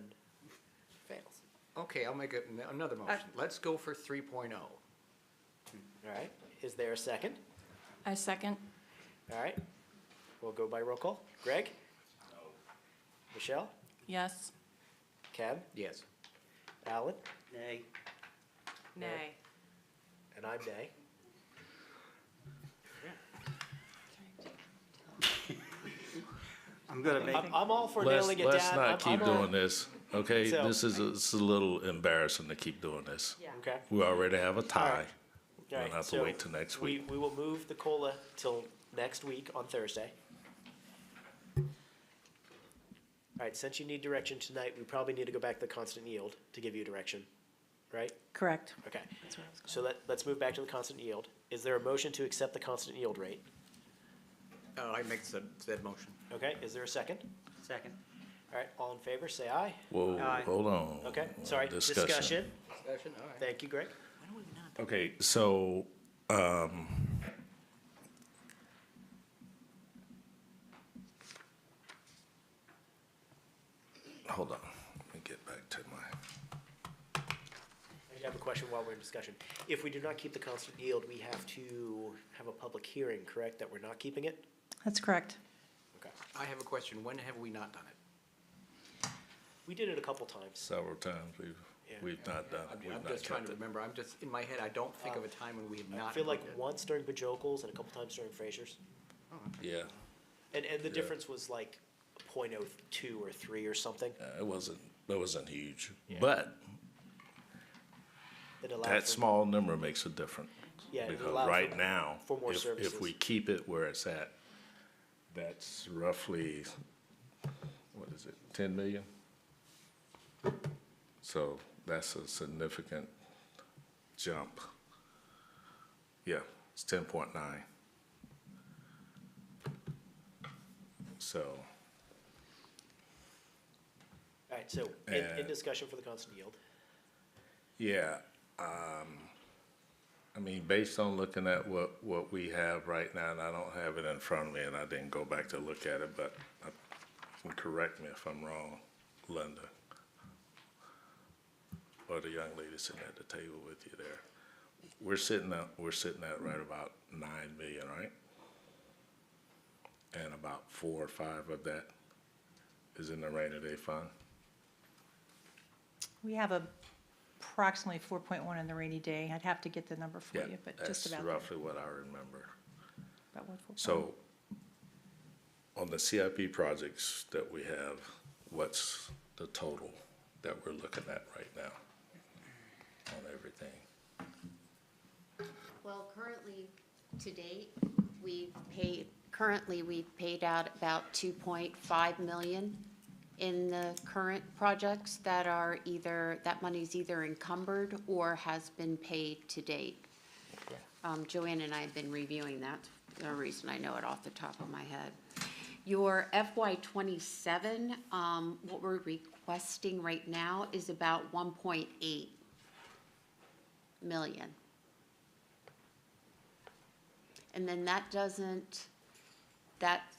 fails. Okay, I'll make another motion. Let's go for 3.0. All right, is there a second? I second. All right, we'll go by roll call. Greg? No. Michelle? Yes. Ken? Yes. Alan? Nay. Nay. And I'm nay. I'm gonna make, I'm all for Let's, nailing it down. let's not I'm keep all- doing this, okay? So- This is a little embarrassing to keep doing this. Yeah. Okay. We already have a tie. All We'll right, have to so wait till next week. We will move the COLA till next week on Thursday. All right, since you need direction tonight, we probably need to go back to the constant yield to give you direction, right? Correct. Okay, so let's move back to the constant yield. Is there a motion to accept the constant yield rate? I make said motion. Okay, is there a second? second. All right, all in favor, say aye. Whoa, Aye. hold on. Okay, sorry, discussion. Discussion, all right. Thank you, Greg. Okay, so, hold on, let me get back to my, I have a question while we're in discussion. If we do not keep the constant yield, we have to have a public hearing, correct, that we're not keeping it? That's correct. Okay. I have a question. When have we not done it? We did it a couple times. several times Yeah. we've not done, I'm we've I'm not just trying kept to it. remember. I'm just, in my head, I don't think of a time when we have not. I feel like approved it. once during Bajokals and a couple times during Fraser's. Yeah, And the difference was like .02 or 3 or something. it wasn't huge, but It allowed that for- small number makes a difference. Yeah, it Because allowed right for- now, for more if services. we keep it where it's at, that's roughly, what is it, 10 million? So that's a significant jump. Yeah, it's 10.9. So, All right, so in And- discussion for the constant yield. yeah, I mean, based on looking at what we have right now, and I don't have it in front of me, and I didn't go back to look at it, but correct me if I'm wrong, Linda, or the young lady sitting at the table with you there. We're sitting at right about 9 million, right? And about 4 or 5 of that is in the rainy day fund. We have approximately 4.1 in the rainy day. I'd have to get the number for Yeah, you, but that's just about there. roughly what I remember. About 1.1. So, on the CIP projects that we have, what's the total that we're looking at right now on everything? Well, currently, to date, we've paid out about 2.5 million in the current projects that are that money's either encumbered or has been paid to date. Joanne and I have been reviewing that, the reason I know it off the top of my head. Your FY '27, what we're requesting right now is about 1.8 million. And then that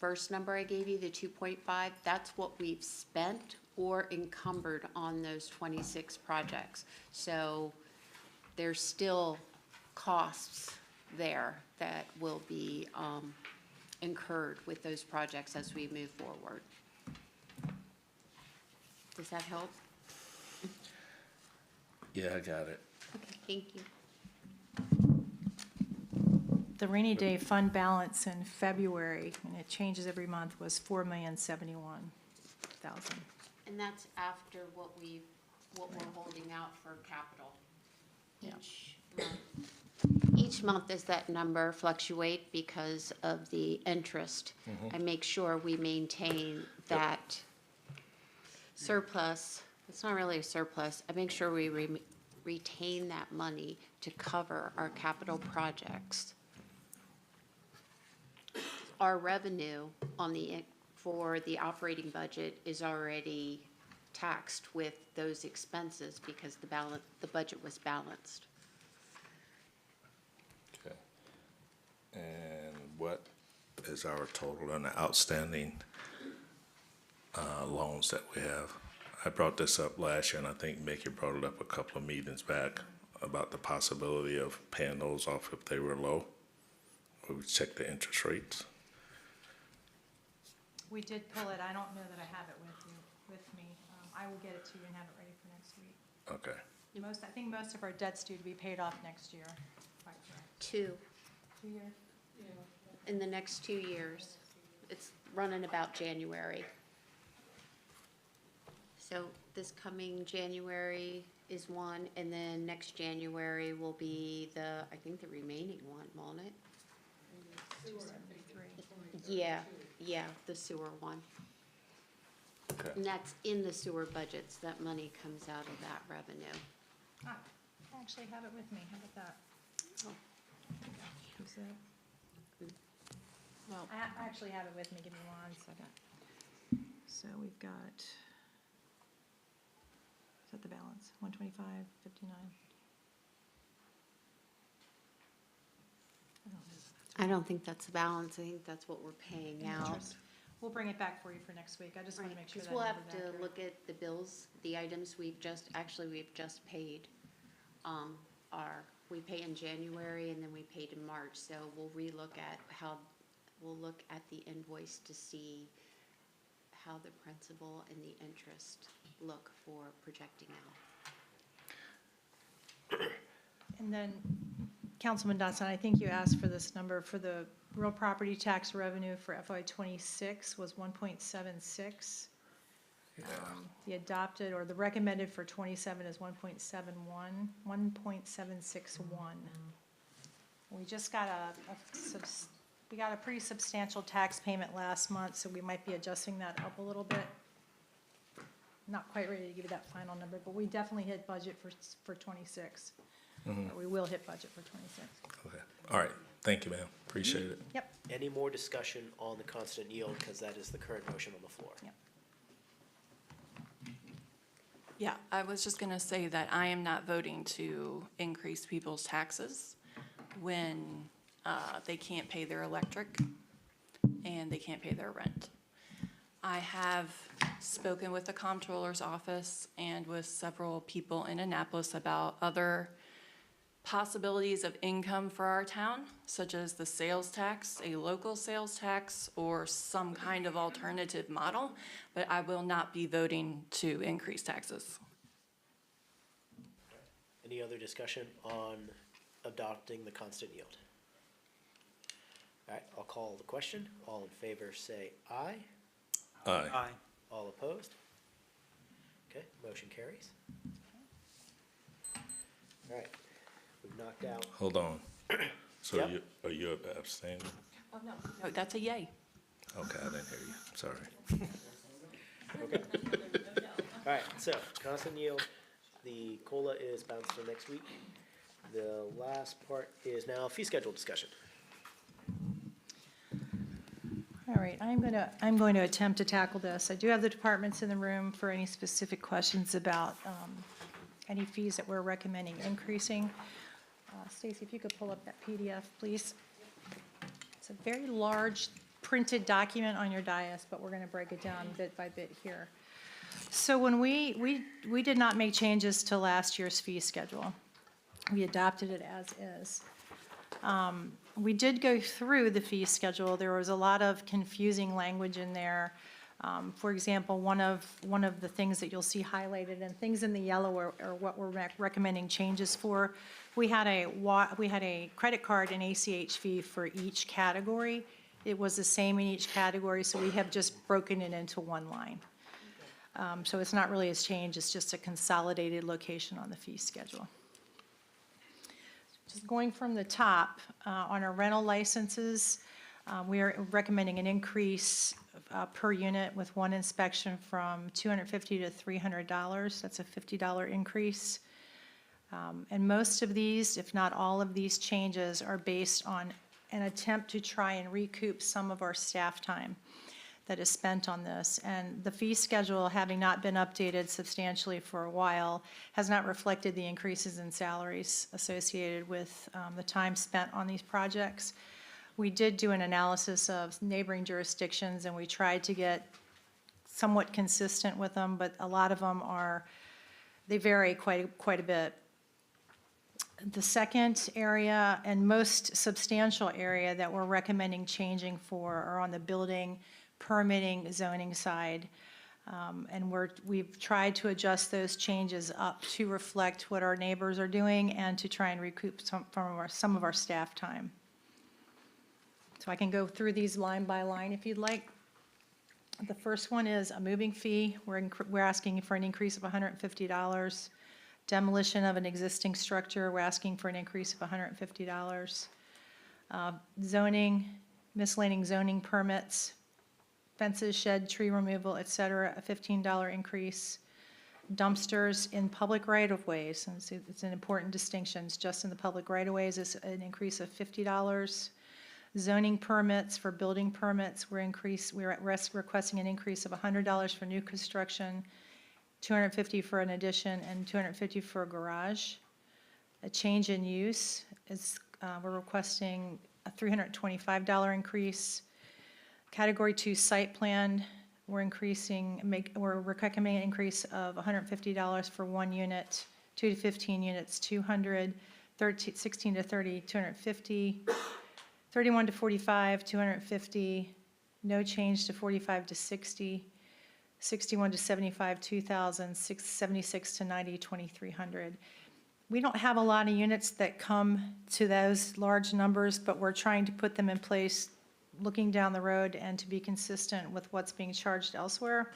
first number I gave you, the 2.5, that's what we've spent or encumbered on those 26 projects. So there's still costs there that will be incurred with those projects as we move forward. Does that help? Yeah, I got it. Okay, thank you. The rainy day fund balance in February, and it changes every month, was $4,071,000. And that's after what we're holding out for capital Yeah. each month. Each month as that number fluctuate because of the interest. I make sure we maintain that surplus. It's not really a surplus. I make sure we retain that money to cover our capital projects. Our revenue for the operating budget is already taxed with those expenses because the budget was balanced. Okay. And what is our total on the outstanding loans that we have? I brought this up last year, and I think Mickey brought it up a couple of meetings back about the possibility of paying those off if they were low. We would check the interest rates. We did pull it, I don't know that I have it with me. I will get it to you and have it ready for next week. Okay. I think most of our debt's due to be paid off next year. Quite correct. 2 2 years? in the next 2 years. It's running about January. So this coming January is one, and then next January will be I think the remaining one, won't it? 273. Yeah, the sewer one. Okay. And that's in the sewer budgets, that money comes out of that revenue. Ah, I actually have it with me, how about that? Oh. Is that- Well, I actually have it with me, give me 1 second. So we've got, is that the balance? 125.59. I don't think that's the balance, I think that's what we're paying out. Interest. We'll bring it back for you for next week, I just want to make sure Because that we'll number's have to accurate. look at the bills, the items we've just paid. We pay in January and then we paid in March, so we'll we'll look at the invoice to see how the principal and the interest look for projecting out. And then, Councilman Dotson, I think you asked for this number for the real property tax revenue for FY '26 was 1.76. The adopted or the recommended for '27 is 1.71, 1.761. We just got we got a pretty substantial tax payment last month, so we might be adjusting that up a little bit. Not quite ready to give you that final number, but we definitely hit budget for '26. Or we will hit budget for '26. Okay. All right. Thank you, ma'am. Appreciate it. Yep, Any more discussion on the constant yield, because that is the current motion on the floor? yep. Yeah, I was just gonna say that I am not voting to increase people's taxes when they can't pay their electric and they can't pay their rent. I have spoken with the Comptroller's Office and with several people in Annapolis about other possibilities of income for our town, such as the sales tax, a local sales tax, or some kind of alternative model, but I will not be voting to increase taxes. Any other discussion on adopting the constant yield? All right, I'll call the question. All in favor, say aye. Aye. All opposed? Okay, motion carries. All right, we've knocked out. Hold on. So Yep. are you abstaining? Oh, no. No, that's a yay. Okay, I didn't hear you. Sorry. Okay. All right, so constant yield, the COLA is bounced to next week. The last part is now fee schedule discussion. All right, I'm going to attempt to tackle this. I do have the departments in the room for any specific questions about any fees that we're recommending increasing. Stacy, if you could pull up that PDF, please. It's a very large printed document on your dais, but we're going to break it down bit by bit here. So when we did not make changes to last year's fee schedule. We adopted it as is. We did go through the fee schedule. There was a lot of confusing language in there. For example, one of the things that you'll see highlighted, and things in the yellow are what we're recommending changes for. We had a credit card and ACH fee for each category. It was the same in each category, so we have just broken it into one line. So it's not really a change, it's just a consolidated location on the fee schedule. Just going from the top, on our rental licenses, we are recommending an increase per unit with one inspection from $250 to $300. That's a $50 increase. And most of these, if not all of these changes, are based on an attempt to try and recoup some of our staff time that is spent on this. And the fee schedule, having not been updated substantially for a while, has not reflected the increases in salaries associated with the time spent on these projects. We did do an analysis of neighboring jurisdictions, and we tried to get somewhat consistent with them, but a lot of them they vary quite a bit. The second area and most substantial area that we're recommending changing for are on the building permitting zoning side. And we've tried to adjust those changes up to reflect what our neighbors are doing and to try and recoup some of our staff time. So I can go through these line by line if you'd like. The first one is a moving fee. We're asking for an increase of $150. Demolition of an existing structure, we're asking for an increase of $150. Zoning, miscellaneous zoning permits, fences, shed, tree removal, et cetera, a $15 increase. Dumpsters in public right-of-ways, and it's an important distinction, it's just in the public right-of-ways, is an increase of $50. Zoning permits for building permits, we're requesting an increase of $100 for new construction, $250 for an addition, and $250 for a garage. A change in use is, we're requesting a $325 increase. Category 2 site plan, we're recommending an increase of $150 for 1 unit, 2 to 15 units, $200, 16 to 30, $250, 31 to 45, $250, no change to 45 to 60, 61 to 75, $2,000, 76 to 90, $2,300. We don't have a lot of units that come to those large numbers, but we're trying to put them in place looking down the road and to be consistent with what's being charged elsewhere.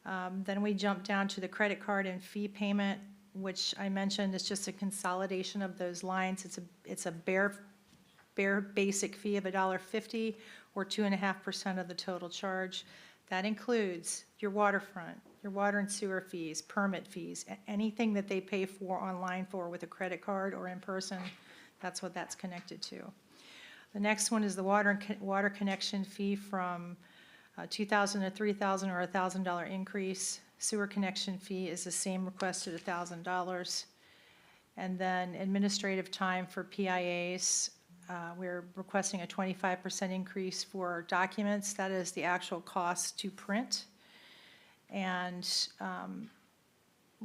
Then we jump down to the credit card and fee payment, which I mentioned is just a consolidation of those lines. It's a bare basic fee of $1.50 or 2.5% of the total charge. That includes your waterfront, your water and sewer fees, permit fees, anything that they pay for online for with a credit card or in person, that's what that's connected to. The next one is the water connection fee from $2,000 to $3,000 or a $1,000 increase. Sewer connection fee is the same, requested $1,000. And then administrative time for PIAs, we're requesting a 25% increase for documents. That is the actual cost to print. And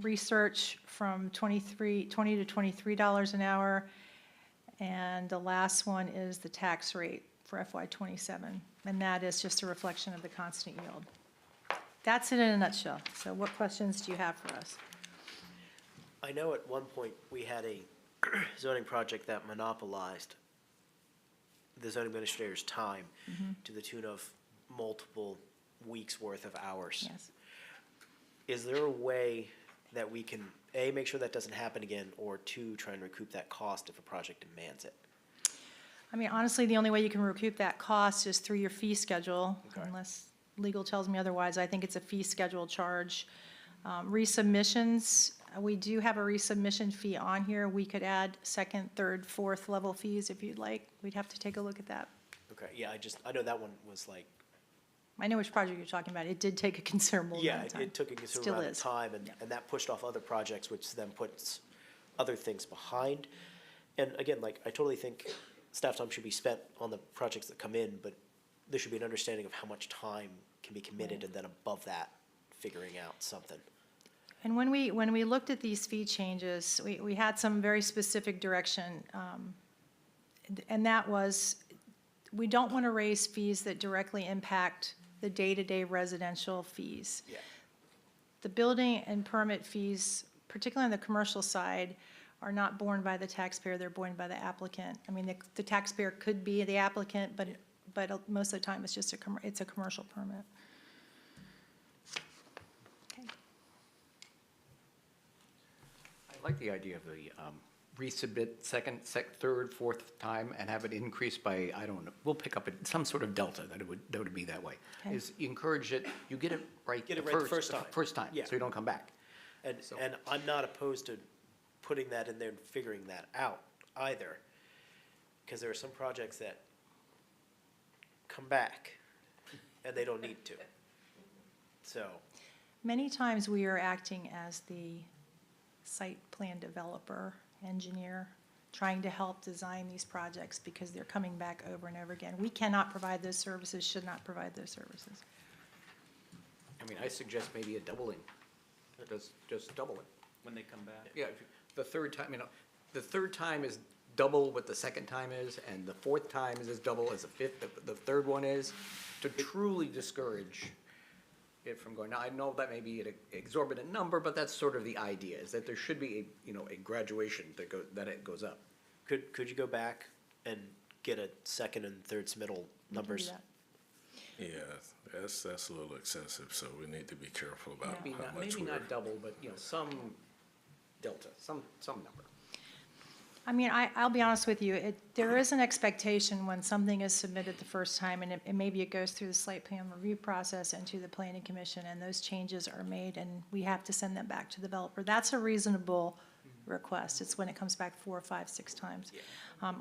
research from $20 to $23 an hour. And the last one is the tax rate for FY27. And that is just a reflection of the constant yield. That's it in a nutshell. So what questions do you have for us? I know at one point we had a zoning project that monopolized the zoning administrator's time to the tune of multiple weeks' worth of hours. Yes. Is there a way that we can, A, make sure that doesn't happen again, or 2, try and recoup that cost if a project demands it? I mean, honestly, the only way you can recoup that cost is through your fee schedule, Okay. unless legal tells me otherwise. I think it's a fee schedule charge. Resubmissions, we do have a resubmission fee on here. We could add second, third, fourth level fees if you'd like. We'd have to take a look at that. Okay, yeah, I know that one was like, I know which project you're talking about. It did take a considerable yeah, amount of time. it took a considerable Still amount of is. time, and that pushed off other projects, which then puts other things behind. And again, like, I totally think staff time should be spent on the projects that come in, but there should be an understanding of how much time can be committed, and then above that, figuring out something. And when we looked at these fee changes, we had some very specific direction, and that was, we don't want to raise fees that directly impact the day-to-day residential fees. Yeah. The building and permit fees, particularly on the commercial side, are not borne by the taxpayer, they're borne by the applicant. I mean, the taxpayer could be the applicant, but most of the time, it's just it's a commercial permit. Okay. I like the idea of the resubmit second, third, fourth time and have it increase by, I don't know, we'll pick up some sort of delta that it would be that way. Okay. Is you encourage it, you get it right Get it right the first time. First time, Yeah. so you don't come back. And, So- and I'm not opposed to putting that in there and figuring that out either. Because there are some projects that come back and they don't need to. So, Many times, we are acting as the site plan developer, engineer, trying to help design these projects because they're coming back over and over again. We cannot provide those services, should not provide those services. I mean, I suggest maybe a doubling, just double it. When they come back. Yeah, the third time, the third time is double what the second time is, and the fourth time is as double as the third one is, to truly discourage it from going. Now, I know that may be an exorbitant number, but that's sort of the idea, is that there should be a graduation that it goes up. could you go back and get a second and third submittal We can do numbers? that. Yeah, that's a little excessive, so we need to be careful about Maybe how not, much maybe we're. not double, but, some delta, some number. I mean, I'll be honest with you, there is an expectation when something is submitted the first time, and maybe it goes through the site plan review process and to the planning commission, and those changes are made, and we have to send them back to the developer. That's a reasonable request. It's when it comes back 4, 5, 6 times.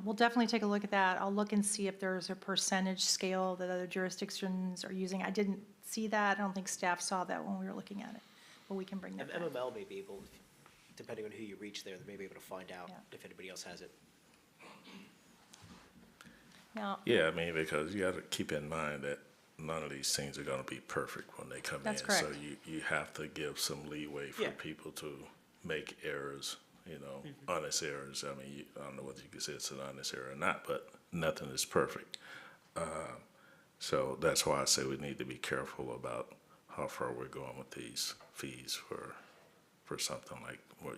We'll definitely take a look at that. I'll look and see if there's a percentage scale that other jurisdictions are using. I didn't see that. I don't think staff saw that when we were looking at it, but we can bring that back. MML may be able, depending on who you reach there, they may be able to find out Yeah. if anybody else has it. Now, Yeah, I mean, because you gotta keep in mind that none of these things are gonna be perfect when they come in. That's So correct. you have to give some leeway for Yeah. people to make errors, honest errors. I mean, I don't know whether you could say it's an honest error or not, but nothing is perfect. So that's why I say we need to be careful about how far we're going with these fees for something like what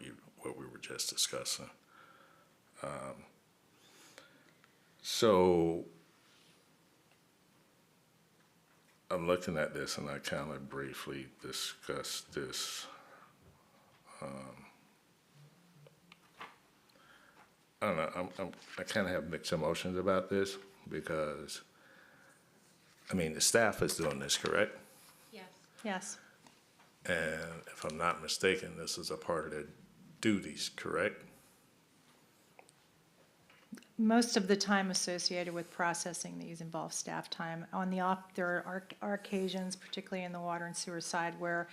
we were just discussing. So I'm looking at this and I kind of briefly discussed this. I don't know, I kind of have mixed emotions about this because, I mean, the staff is doing this, correct? Yes. yes, And if I'm not mistaken, this is a part of their duties, correct? most of the time associated with processing these involves staff time. There are occasions, particularly in the water and sewer side, where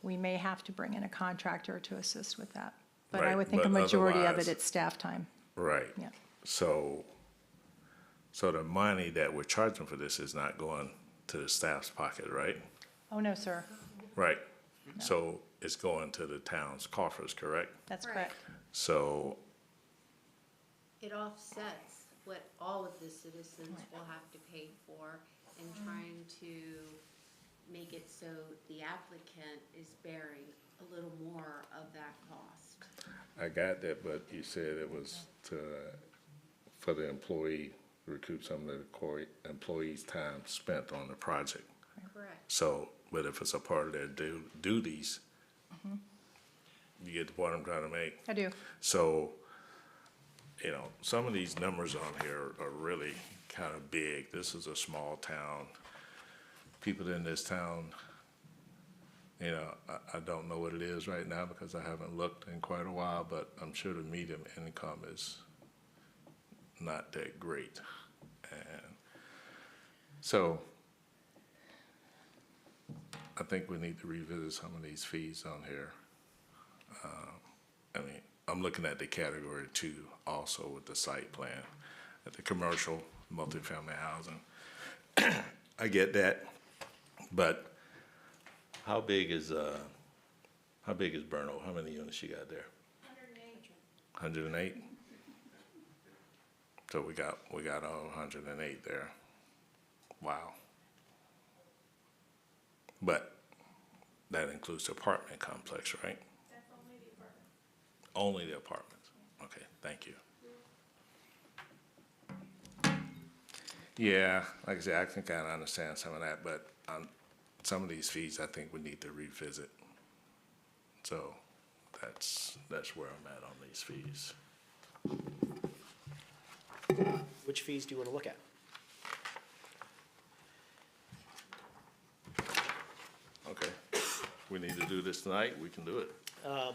we may have to bring in a contractor to assist with that. But I Right, would think a but majority of otherwise- it, it's staff time. Right. Yeah. So the money that we're charging for this is not going to the staff's pocket, right? Oh, no, sir, Right. So it's going to the town's coffers, correct? that's Right. correct. So, It offsets what all of the citizens will have to pay for and trying to make it so the applicant is bearing a little more of that cost. I got that, but you said it was for the employee, recoup some of the employee's time spent on the project. Correct. So, but if it's a part of their duties, you get the point I'm trying to make? I do. So, some of these numbers on here are really kind of big. This is a small town. People in this town, I don't know what it is right now because I haven't looked in quite a while, but I'm sure the median income is not that great. And so I think we need to revisit some of these fees on here. I mean, I'm looking at the category 2 also with the site plan, at the commercial multifamily housing. I get that, but how big is How big is Burno? How many units you got there? 108. So we got all 108 there. Wow. But that includes the apartment complex, right? That's only the apartments. Only the apartments. Okay, thank you. Yeah, like I said, I think I understand some of that, but some of these fees, I think we need to revisit. So that's where I'm at on these fees. Which fees do you want to look at? Okay, we need to do this tonight, we can do it.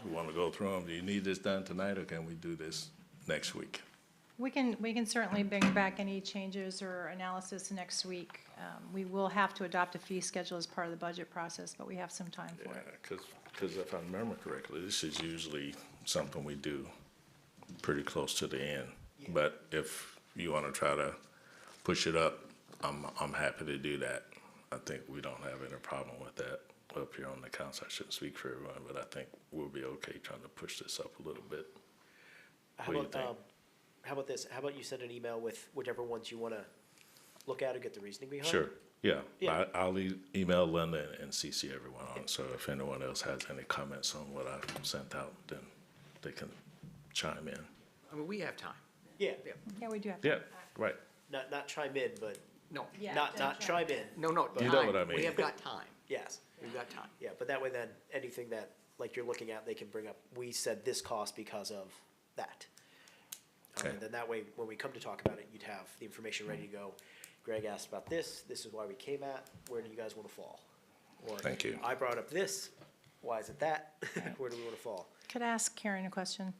We want to go through them. Do you need this done tonight, or can we do this next week? We can certainly bring back any changes or analysis next week. We will have to adopt a fee schedule as part of the budget process, but we have some time for Yeah, it. because if I remember correctly, this is usually something we do pretty close to the end. But if you want to try to push it up, I'm happy to do that. I think we don't have any problem with that up here on the council. I shouldn't speak for everyone, but I think we'll be okay trying to push this up a little bit. How What do you about, think? how about this? How about you send an email with whichever ones you want to look at and get the reasoning behind? Sure, yeah. Yeah. I'll email Linda and CC everyone on, so if anyone else has any comments on what I sent out, then they can chime in. I mean, we have time. Yeah, Yeah, we do have. Yeah, right. not chime in, but No, not chime in. no, You know time. what I mean. We have got time. Yes, We've got time. yeah, but that way then, anything that, like you're looking at, they can bring up, we said this cost because of that. Okay. And then that way, when we come to talk about it, you'd have the information ready to go. Greg asked about this is why we came at, where do you guys want to fall? Or, Thank you. I brought up this, why is it that? Where do we want to fall? Could I ask Karen a question?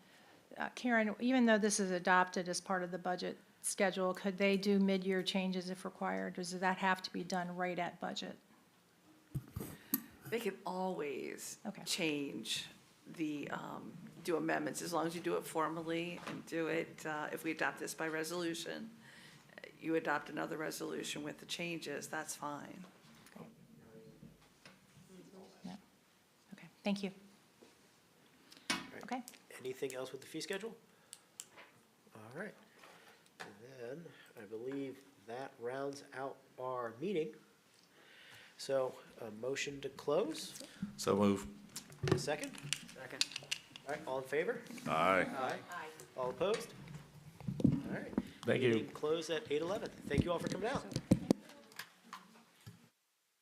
Karen, even though this is adopted as part of the budget schedule, could they do mid-year changes if required? Does that have to be done right at budget? They can always Okay. change the, do amendments, as long as you do it formally and do it, if we adopt this by resolution, you adopt another resolution with the changes, that's fine. Yeah. Okay, thank you. Right. Okay. Anything else with the fee schedule? All right. And then I believe that rounds out our meeting. So a motion to close, So move. a second? Second. All right, all in favor? Aye. Aye. All opposed? All right. Thank you. Meeting closed at 8:11. Thank you all for coming out.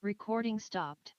Recording stopped.